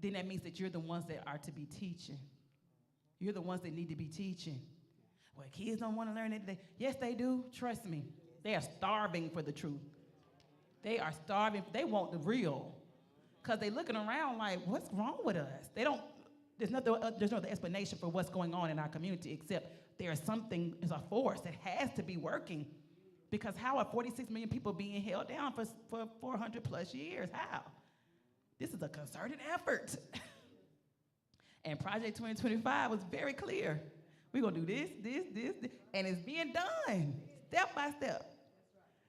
then that means that you're the ones that are to be teaching. You're the ones that need to be teaching. Well, kids don't want to learn it. Yes, they do. Trust me. They are starving for the truth. They are starving. They want the real. Because they're looking around like, what's wrong with us? There's no other explanation for what's going on in our community except there's a force that has to be working. Because how are 46 million people being held down for 400 plus years? How? This is a concerted effort. And Project 2025 was very clear. We're going to do this, and it's being done step by step.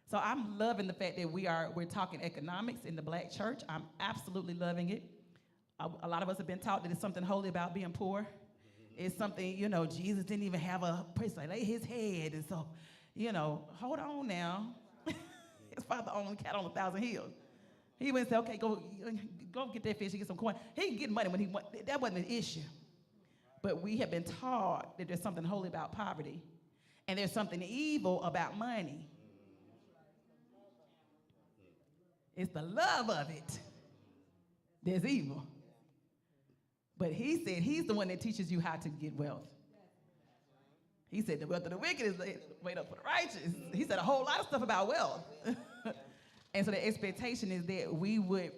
So I'm loving the fact that we're talking economics in the black church. I'm absolutely loving it. A lot of us have been taught that it's something holy about being poor. It's something, Jesus didn't even have a place to lay his head. And so, hold on now. His father owned a cat on 1,000 hills. He went and said, okay, go get that fish and get some coin. He can get money when he want. That wasn't an issue. But we have been taught that there's something holy about poverty. And there's something evil about money. It's the love of it. There's evil. But he said he's the one that teaches you how to get wealth. He said the wealth of the wicked is laid up for the righteous. He said a whole lot of stuff about wealth. And so the expectation is that we would,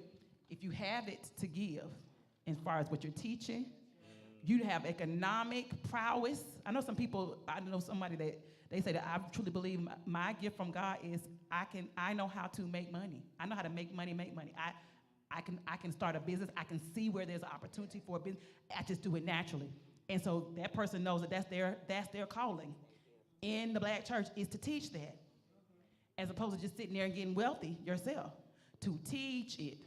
if you have it to give, as far as what you're teaching, you have economic prowess. I know somebody that they say that I truly believe my gift from God is I know how to make money. I know how to make money. I can start a business. I can see where there's an opportunity for a business. I just do it naturally. And so that person knows that that's their calling in the black church, is to teach that, as opposed to just sitting there and getting wealthy yourself. To teach it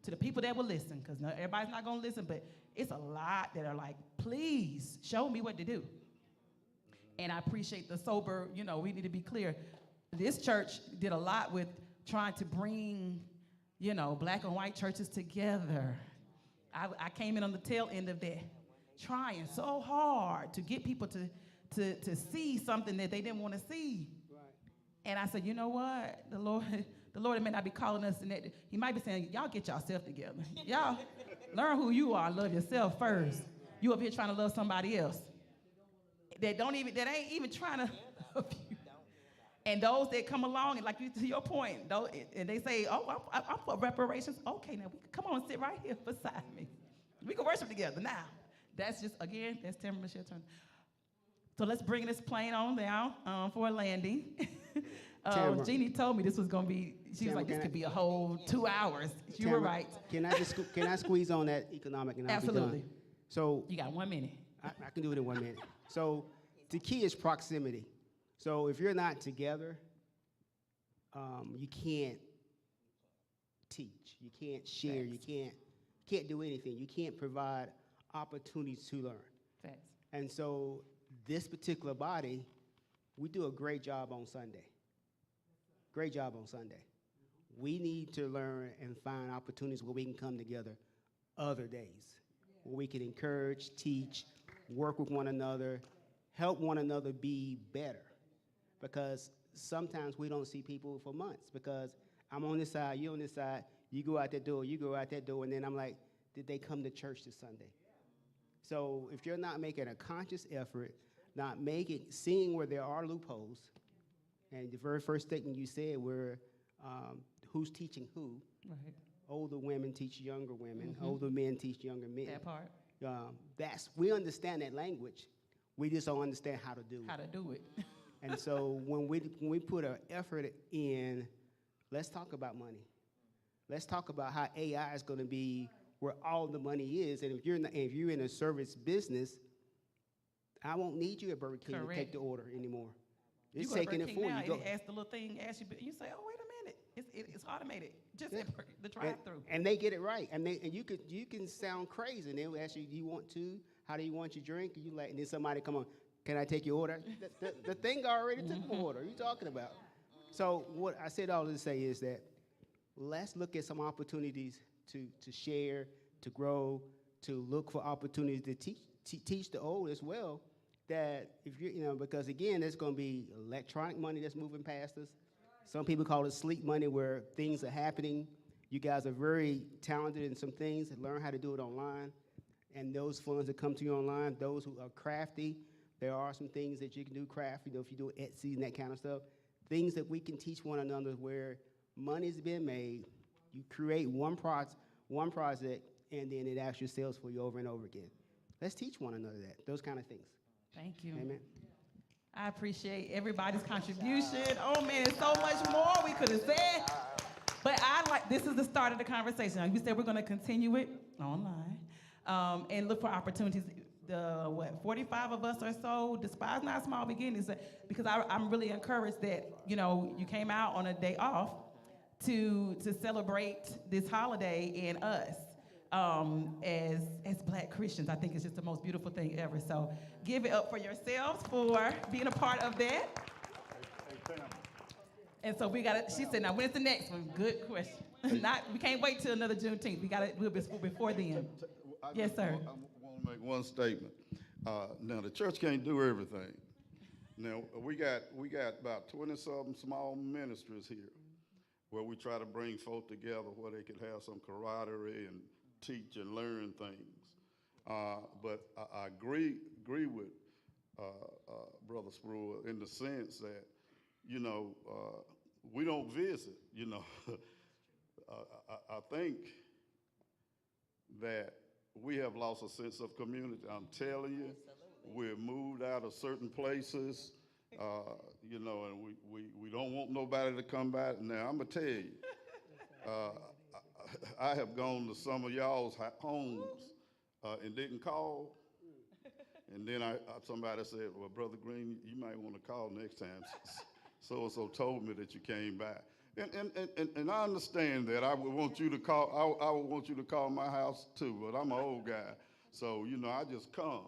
to the people that will listen, because everybody's not going to listen, but it's a lot that are like, please show me what to do. And I appreciate the sober, we need to be clear. This church did a lot with trying to bring, black and white churches together. I came in on the tail end of that, trying so hard to get people to see something that they didn't want to see. Right. And I said, you know what? The Lord may not be calling us in that. He might be saying, y'all get yourself together. Y'all learn who you are. Love yourself first. You up here trying to love somebody else that ain't even trying to love you. And those that come along, and to your point, and they say, oh, I'm for reparations. Okay, now come on and sit right here beside me. We can worship together now. That's Tamara Michelle's turn. So let's bring this plane on down for a landing. Tamara. Jeannie told me this was going to be, she was Tamara, like, this can could I- be a whole 2 hours. You were Tamara, right. Can I squeeze on that economic and I'll be Absolutely. done? So You got 1 minute. I can do it in 1 minute. So the key is proximity. So if you're not together, you can't teach, you can't share, you can't do anything. You can't provide opportunities to learn. Facts. And so this particular body, we do a great job on Sunday. Great job on Sunday. We need to learn and find opportunities where we can come together other days, where we can encourage, teach, work with one another, help one another be better. Because sometimes we don't see people for months because I'm on this side, you're on this side, you go out that door, you go out that door, and then I'm like, did they come to church this Sunday? So if you're not making a conscious effort, seeing where there are loopholes, and the very first statement you said were, who's teaching who? Right. Older women teach younger women, older men teach younger men. That part. We understand that language, we just don't understand how to do it. How to do it. And so when we put an effort in, let's talk about money. Let's talk about how AI is going to be where all the money is. And if you're in a service business, I won't need you at Burger King to take the order anymore. It's you go to taking Burger it King for now, you. Go. It asks the little thing, asks you say, oh, wait a minute. It's automated. Just at the drive-through. And they get it right. And you can sound crazy. And they'll ask you, do you want to? How do you want your drink? And you like, and then somebody come on, can I take your order? the thing already took my order. What are you talking about? So what I said all to say is that let's look at some opportunities to share, to grow, to look for opportunities to teach the old as well. That if because again, there's going to be electronic money that's moving past us. Some people call it sleep money, where things are happening. You guys are very talented in some things and learn how to do it online. And those funds that come to you online, those who are crafty, there are some things that you can do crafty, if you do Etsy and that kind of stuff. Things that we can teach one another where money's been made. You create one project, and then it actually sells for you over and over again. Let's teach one another those kind of things. Thank you. Amen. I appreciate everybody's contribution. Oh man, there's so much more we could have said. But this is the start of the conversation. You said we're going to continue it online and look for opportunities. 45 of us or so, despise not small beginnings, because I'm really encouraged that, you came out on a day off to celebrate this holiday and us as Black Christians. I think it's just the most beautiful thing ever. So give it up for yourselves for being a part of that. And so she said, now when's the next one? Good question. We can't wait till another Juneteenth. We got to do it before then. Yes, sir. I want to make one statement. Now, the church can't do everything. Now, we got about 20-something small ministries here where we try to bring folk together where they could have some camaraderie and teach and learn things. But I agree with Brother Spruill in the sense that, we don't visit, I think that we have lost a sense of community. I'm telling you, we're moved out of certain places, and we don't want nobody to come back. Now, I'm going to tell you, I have gone to some of y'all's homes and didn't call. And then somebody said, well, Brother Green, you might want to call next time. So-and-so told me that you came back. And I understand that. I would want you to call. I would want you to call my house too. But I'm an old guy, so I just come.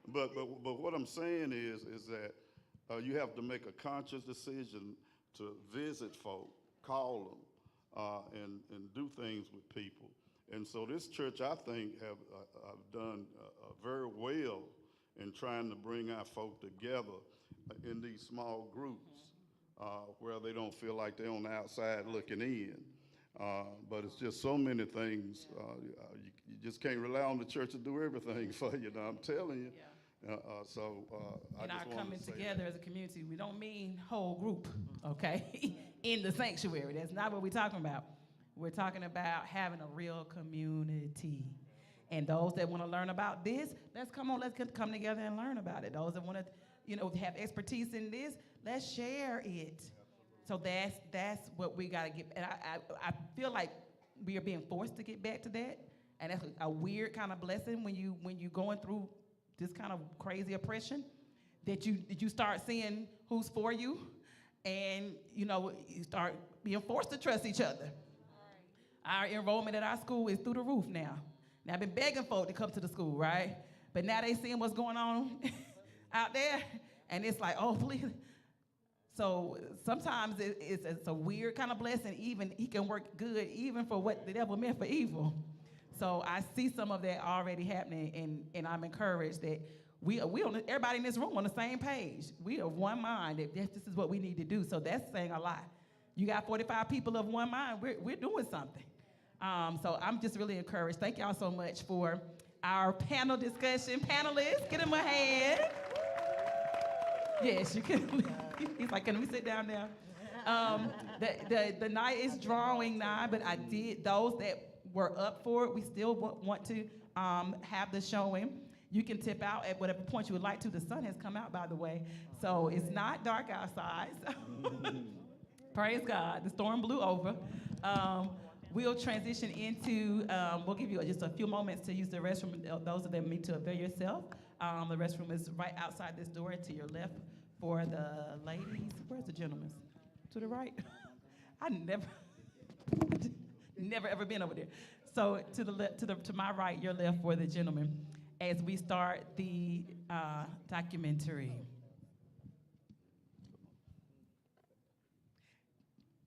but what I'm saying is that you have to make a conscious decision to visit folk, call them, and do things with people. And so this church, I think, have done very well in trying to bring our folk together in these small groups. Where they don't feel like they're on the outside looking in. But it's just so many things. You just can't rely on the church to do everything for you. I'm telling you. Yeah. In our coming together as a community, we don't mean whole group, okay, in the sanctuary. That's not what we're talking about. We're talking about having a real community. And those that want to learn about this, let's come together and learn about it. Those that want to, have expertise in this, Let's share it. So that's what we got to get. And I feel like we are being forced to get back to that. And that's a weird kind of blessing when you're going through this kind of crazy oppression, that you start seeing who's for you, and you start being forced to trust each other. Our enrollment at our school is through the roof now. Now I've been begging folk to come to the school, right? But now they seeing what's going on out there, and it's like, oh, please. So sometimes it's a weird kind of blessing. Even he can work good, even for what the devil meant for evil. So I see some of that already happening, and I'm encouraged that everybody in this room on the same page. We are one mind. That this is what we need to do. So that's saying a lot. You got 45 people of one mind. We're doing something. So I'm just really encouraged. Thank y'all so much for our panel discussion. Panelists, get them a hand. Yes, you can. He's like, can we sit down now? The night is drawing nigh, but I did, those that were up for it, we still want to have the showing. You can tip out at whatever point you would like to. The sun has come out, by the way, so it's not dark outside. Praise God. The storm blew over. We'll transition into, we'll give you just a few moments to use the restroom. Those of them need to avail yourself. The restroom is right outside this door to your left for the ladies. Where's the gentlemen? To the right? I never ever been over there. So to the left, to my right, your left for the gentlemen, as we start the documentary.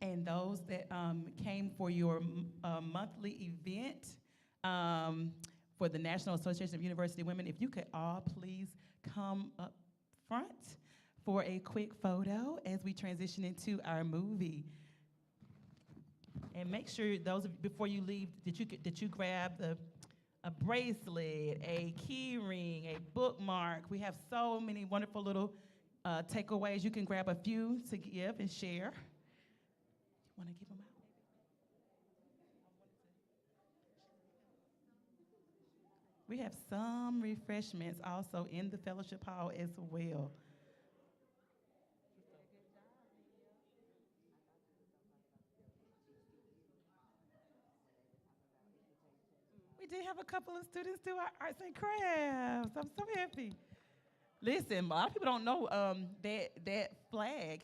And those that came for your monthly event for the National Association of University Women, if you could all please come up front for a quick photo as we transition into our movie. And make sure before you leave that you grab a bracelet, a key ring, a bookmark. We have so many wonderful little takeaways. You can grab a few to give and share. Want to give them out? We have some refreshments also in the fellowship hall as well. We did have a couple of students do our arts and crafts. I'm so happy. Listen, a lot of people don't know that flag.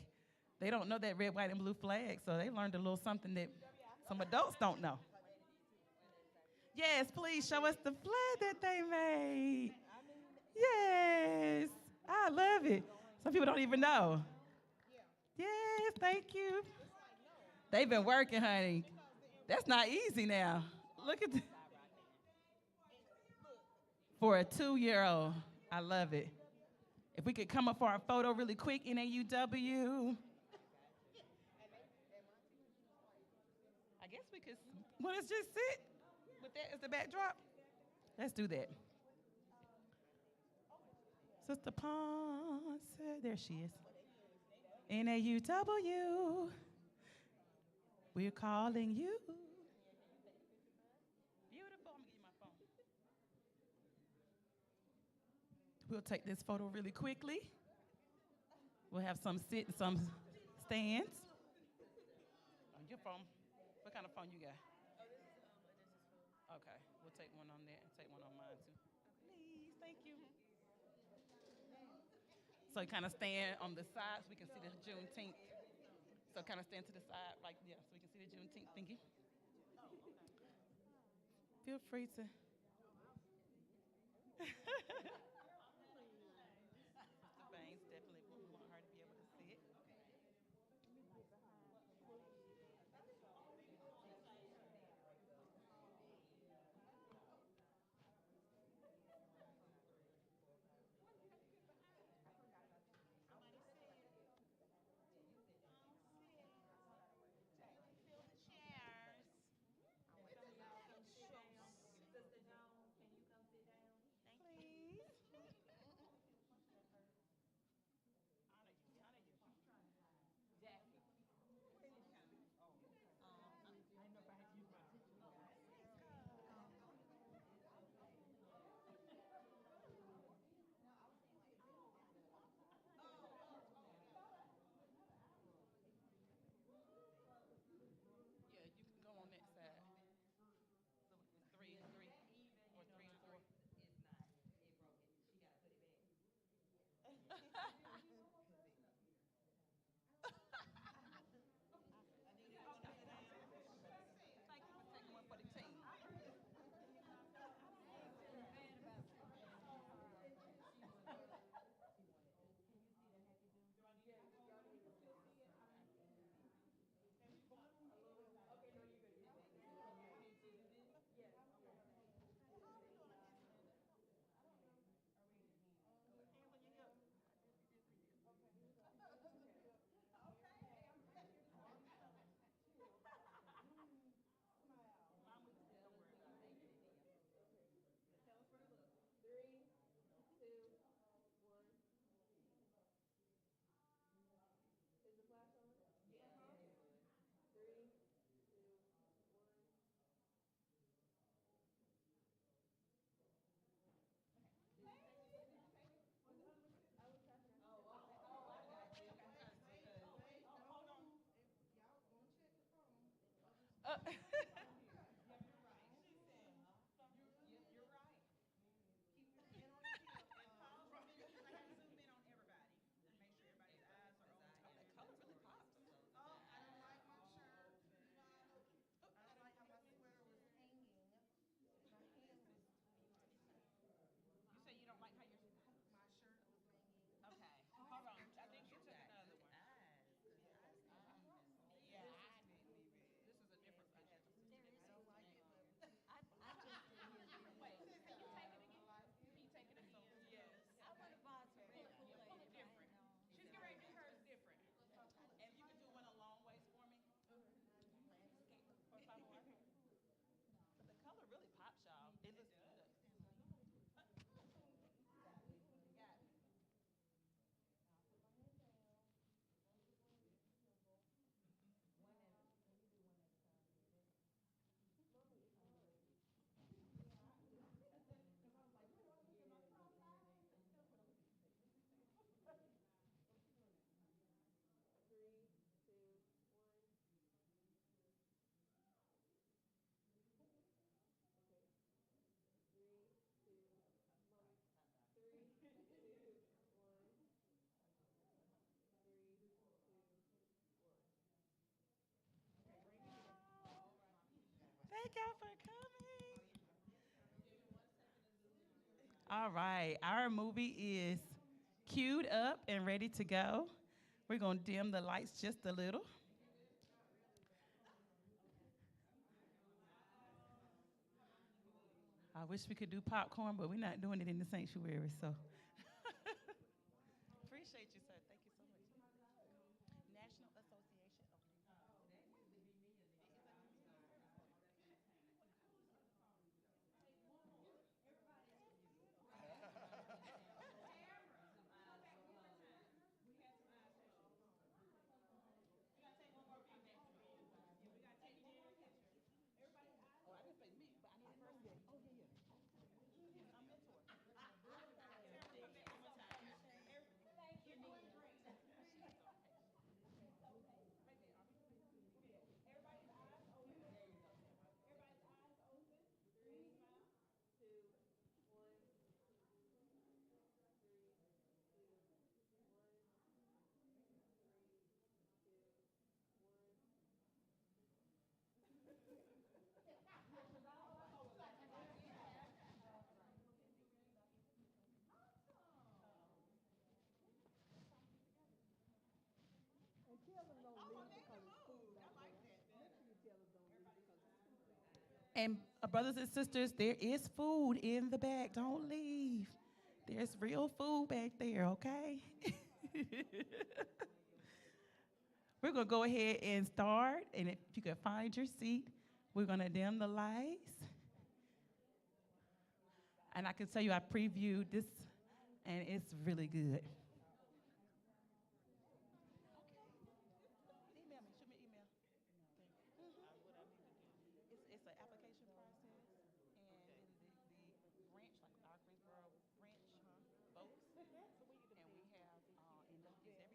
They don't know that red, white, and blue flag, so they learned a little something that some adults don't know. Yes, please show us the flag that they made. Yes, I love it. Some people don't even know. Yes, thank you. They've been working, honey. That's not easy now. Look at for a 2-year-old. I love it. If we could come up for our photo really quick, NAUW. I guess we could, let's just sit with that as the backdrop. Let's do that. Sister Ponce, there she is. NAUW, we're calling you. Beautiful, I'm gonna give you my phone. We'll take this photo really quickly. We'll have some sit and some stands. On your phone, what kind of phone you got? Okay, we'll take one on there and take one on mine too. Please, thank you. So kind of stand on the side so we can see the Juneteenth. So kind of stand to the side, like, yeah, so we can see the Juneteenth thingy. Feel free to. Sister Baines definitely want her to be able to see it. Please. y'all for coming. All right, our movie is queued up and ready to go. We're going to dim the lights just a little. I wish we could do popcorn, but we're not doing it in the sanctuary, so. Appreciate you, sir. Thank you so much. National Association. And brothers and sisters, there is food in the back. Don't leave. There's real food back there, okay? We're going to go ahead and start. And if you can find your seat, we're going to dim the lights. And I can tell you I previewed this, and it's really good. Email me. Shoot me an email. It's an application process, and then the branch, like our Greensboro branch, votes, and we have inductees every year.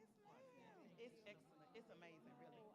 Yes, ma'am. It's excellent. It's amazing, really.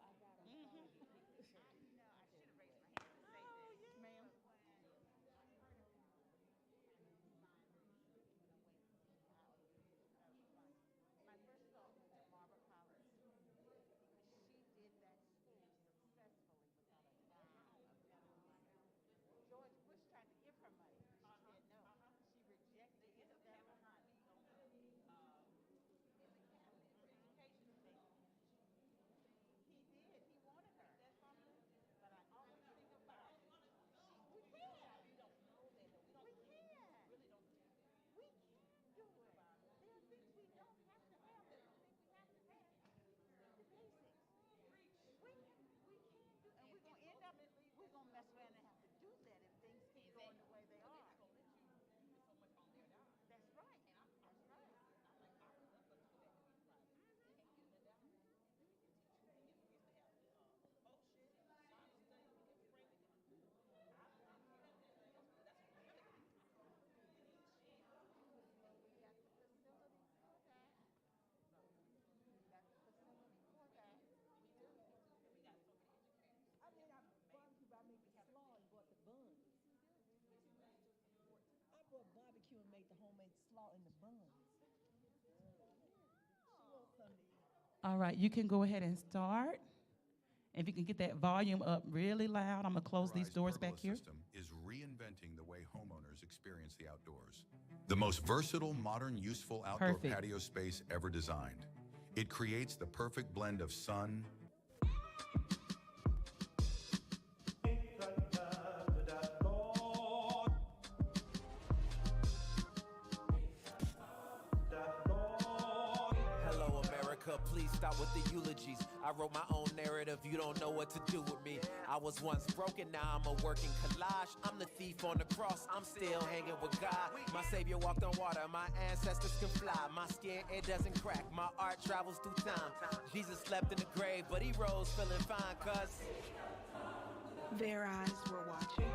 Barbecue and made the homemade slaw in the buns. All right, you can go ahead and start. If you can get that volume up really loud, I'm going to close these doors back here. System is reinventing the way homeowners experience the outdoors. The most versatile, modern, useful outdoor patio space ever designed. It creates the perfect blend of sun, please stop with the eulogies. I wrote my own narrative, you don't know what to do with me. I was once broken, now I'm a working collage. I'm the thief on the cross, I'm still hanging with God. My savior walked on water, my ancestors can fly. My skin, it doesn't crack, my art travels through time. Jesus slept in the grave, but he rose feeling fine, cause their eyes were watching.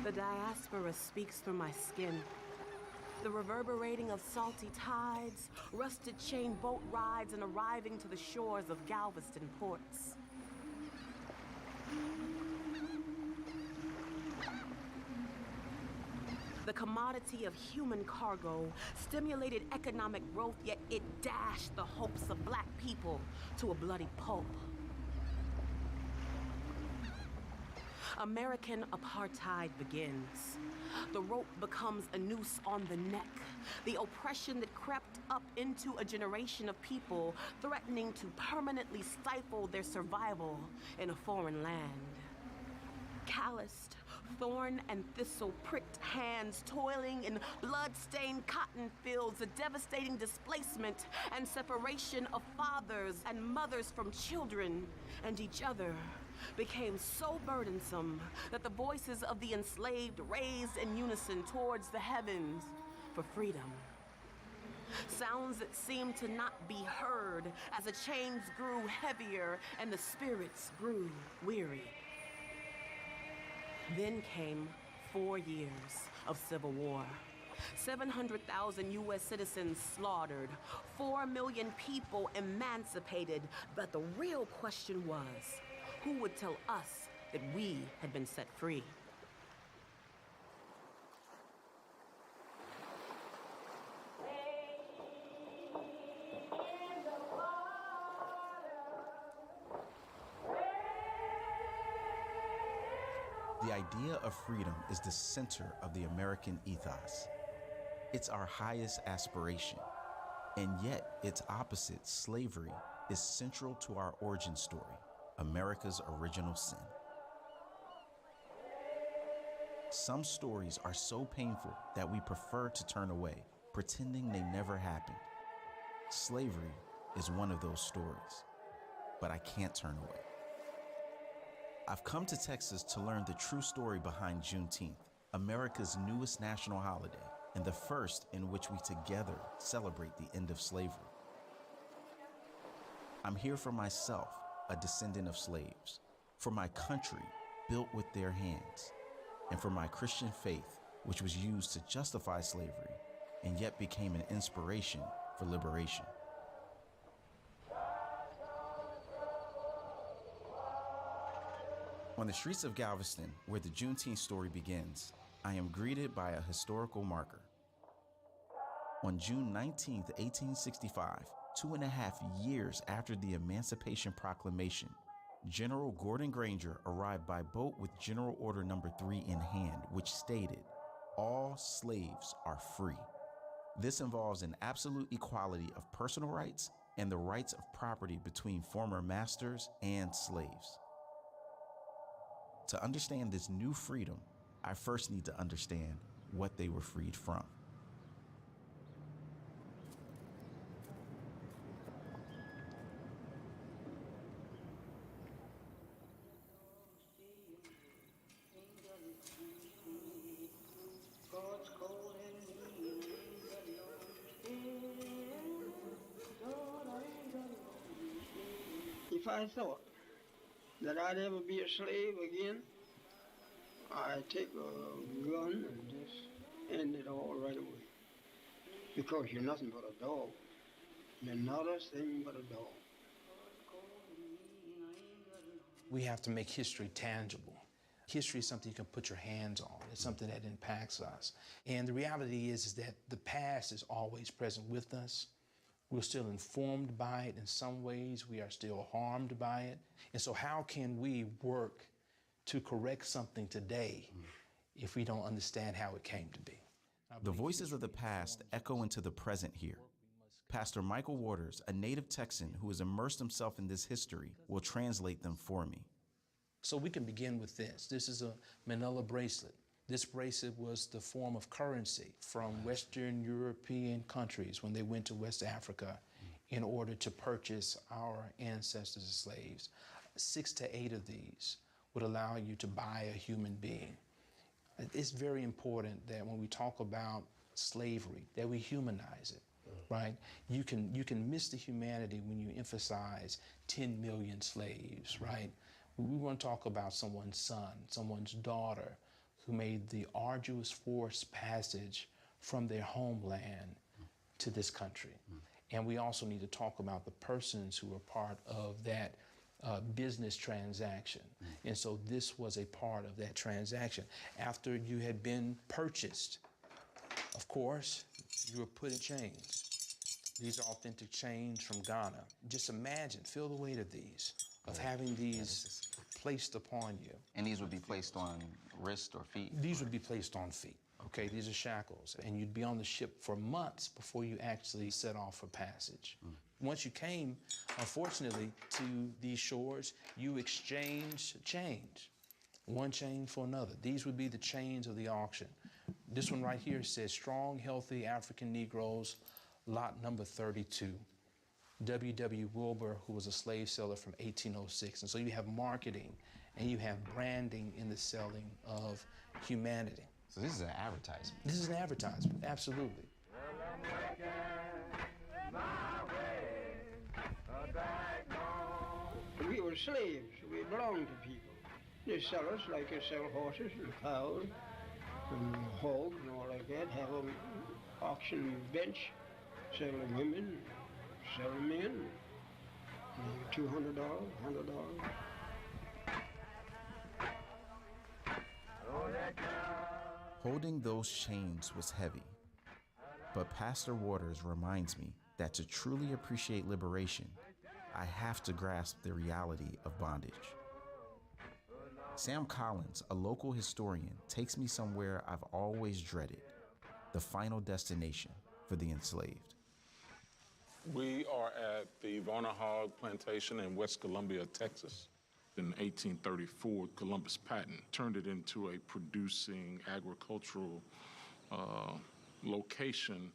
The diaspora speaks through my skin. The reverberating of salty tides, rusted chain boat rides, and arriving to the shores of Galveston ports. The commodity of human cargo stimulated economic growth, yet it dashed the hopes of black people to a bloody pulp. American apartheid begins. The rope becomes a noose on the neck. The oppression that crept up into a generation of people, threatening to permanently stifle their survival in a foreign land. Calloused, thorn and thistle pricked hands toiling in blood-stained cotton fields, a devastating displacement and separation of fathers and mothers from children and each other became so burdensome that the voices of the enslaved raised in unison towards the heavens for freedom. Sounds that seemed to not be heard as the chains grew heavier and the spirits grew weary. Then came 4 years of civil war. 700,000 U.S. citizens slaughtered, 4 million people emancipated, but the real question was, who would tell us that we had been set free? The idea of freedom is the center of the American ethos. It's our highest aspiration, and yet its opposite, slavery, is central to our origin story, America's original sin. Some stories are so painful that we prefer to turn away, pretending they never happened. Slavery is one of those stories, but I can't turn away. I've come to Texas to learn the true story behind Juneteenth, America's newest national holiday, and the first in which we together celebrate the end of slavery. I'm here for myself, a descendant of slaves, for my country built with their hands, and for my Christian faith, which was used to justify slavery and yet became an inspiration for liberation. On the streets of Galveston, where the Juneteenth story begins, I am greeted by a historical marker. On June 19, 1865, 2.5 years after the Emancipation Proclamation, General Gordon Granger arrived by boat with General Order No. 3 in hand, which stated, "All slaves are free." This involves an absolute equality of personal rights and the rights of property between former masters and slaves. To understand this new freedom, I first need to understand what they were freed from. If I thought that I'd ever be a slave again, I'd take a gun and just end it all right away. Because you're nothing but a dog. You're not a thing but a dog. We have to make history tangible. History is something you can put your hands on. It's something that impacts us. And the reality is that the past is always present with us. We're still informed by it in some ways. We are still harmed by it. And so how can we work to correct something today if we don't understand how it came to be? The voices of the past echo into the present here. Pastor Michael Waters, a native Texan who has immersed himself in this history, will translate them for me. So we can begin with this. This is a manila bracelet. This bracelet was the form of currency from Western European countries when they went to West Africa in order to purchase our ancestors as slaves. 6 to 8 of these would allow you to buy a human being. It's very important that when we talk about slavery, that we humanize it, right? You can miss the humanity when you emphasize 10 million slaves, right? We want to talk about someone's son, someone's daughter, who made the arduous forced passage from their homeland to this country. And we also need to talk about the persons who were part of that business transaction. And so this was a part of that transaction. After you had been purchased, of course, you were put in chains. These are authentic chains from Ghana. Just imagine, feel the weight of these, of having these placed upon you. And these would be placed on wrist or feet? These would be placed on feet. Okay, these are shackles. And you'd be on the ship for months before you actually set off for passage. Once you came, unfortunately, to these shores, you exchanged chains, one chain for another. These would be the chains of the auction. This one right here says, strong, healthy African Negroes, lot number 32. W.W. Wilbur, who was a slave seller from 1806. And so you have marketing and you have branding in the selling of humanity. So this is an advertisement? This is an advertisement, absolutely. We were slaves. We belonged to people. They sell us like they sell horses and cows and hogs and all like that. Have an auction bench, sell the women, sell the men. $200, $100. Holding those chains was heavy. But Pastor Waters reminds me that to truly appreciate liberation, I have to grasp the reality of bondage. Sam Collins, a local historian, takes me somewhere I've always dreaded, the final destination for the enslaved. We are at the Varner Hog Plantation in West Columbia, Texas. In 1834, Columbus Patton turned it into a producing agricultural location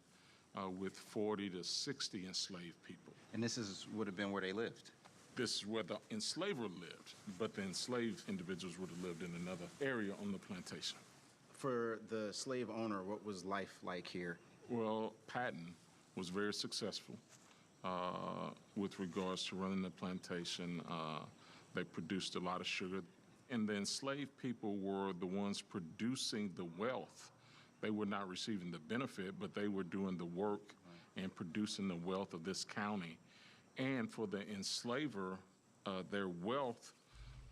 with 40 to 60 enslaved people. And this would have been where they lived? This is where the enslaver lived, but the enslaved individuals would have lived in another area on the plantation. For the slave owner, what was life like here? Well, Patton was very successful with regards to running the plantation. They produced a lot of sugar. And the enslaved people were the ones producing the wealth. They were not receiving the benefit, but they were doing the work and producing the wealth of this county. And for the enslaver, their wealth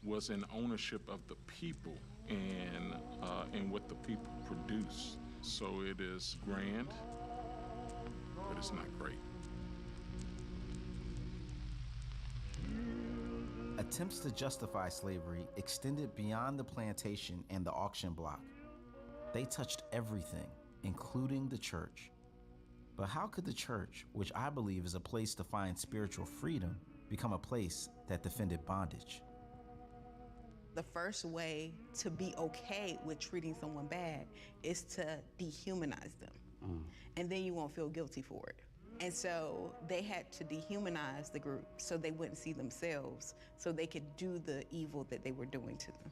was in ownership of the people and what the people produce. So it is grand, but it's not great. Attempts to justify slavery extended beyond the plantation and the auction block. They touched everything, including the church. But how could the church, which I believe is a place to find spiritual freedom, become a place that defended bondage? The first way to be okay with treating someone bad is to dehumanize them. And then you won't feel guilty for it. And so they had to dehumanize the group so they wouldn't see themselves, so they could do the evil that they were doing to them.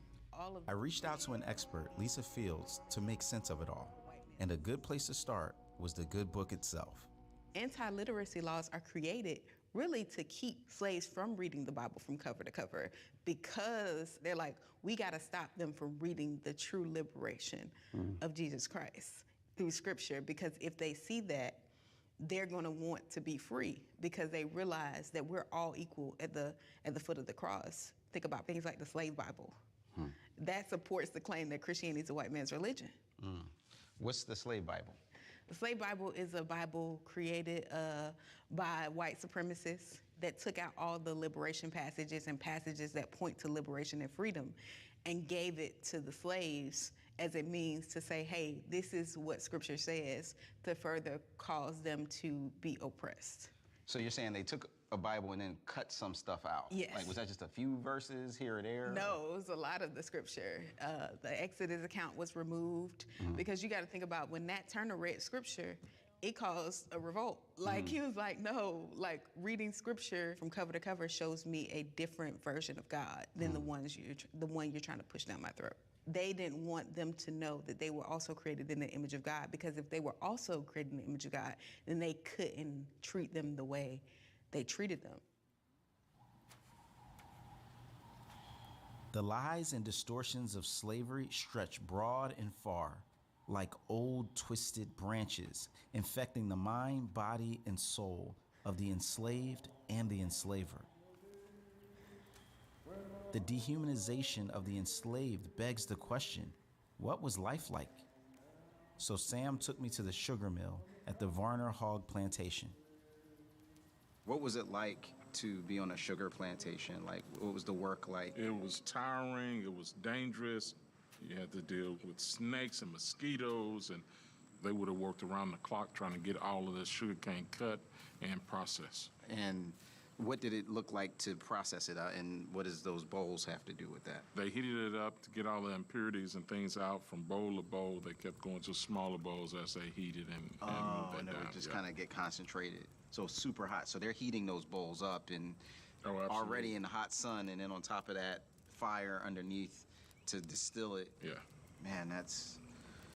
I reached out to an expert, Lisa Fields, to make sense of it all. And a good place to start was the good book itself. Anti-literacy laws are created really to keep slaves from reading the Bible from cover to cover, because they're like, we gotta stop them from reading the true liberation of Jesus Christ through scripture, because if they see that, they're gonna want to be free, because they realize that we're all equal at the foot of the cross. Think about things like the slave Bible. That supports the claim that Christianity is a white man's religion. What's the slave Bible? The slave Bible is a Bible created by white supremacists that took out all the liberation passages and passages that point to liberation and freedom and gave it to the slaves as it means to say, hey, this is what scripture says, to further cause them to be oppressed. So you're saying they took a Bible and then cut some stuff out? Yes. Like, was that just a few verses here or there? No, it was a lot of the scripture. The Exodus account was removed because you got to think about when Nat Turner read scripture, it caused a revolt. Like he was like, no, like reading scripture from cover to cover shows me a different version of God than the one you're trying to push down my throat. They didn't want them to know that they were also created in the image of God, because if they were also created in the image of God, then they couldn't treat them the way they treated them. The lies and distortions of slavery stretch broad and far, like old twisted branches, infecting the mind, body, and soul of the enslaved and the enslaver. The dehumanization of the enslaved begs the question, what was life like? So Sam took me to the sugar mill at the Varner Hog Plantation. What was it like to be on a sugar plantation? Like, what was the work like? It was tiring, it was dangerous. You had to deal with snakes and mosquitoes, and they would have worked around the clock trying to get all of the sugarcane cut and processed. And what did it look like to process it out, and what does those bowls have to do with that? They heated it up to get all the impurities and things out from bowl to bowl. They kept going to smaller bowls as they heated and moved that and it down. would just kind of get concentrated. So super hot. So they're heating those bowls up and already in the hot sun, and then on top of that, fire underneath to distill it. Yeah. Man, that's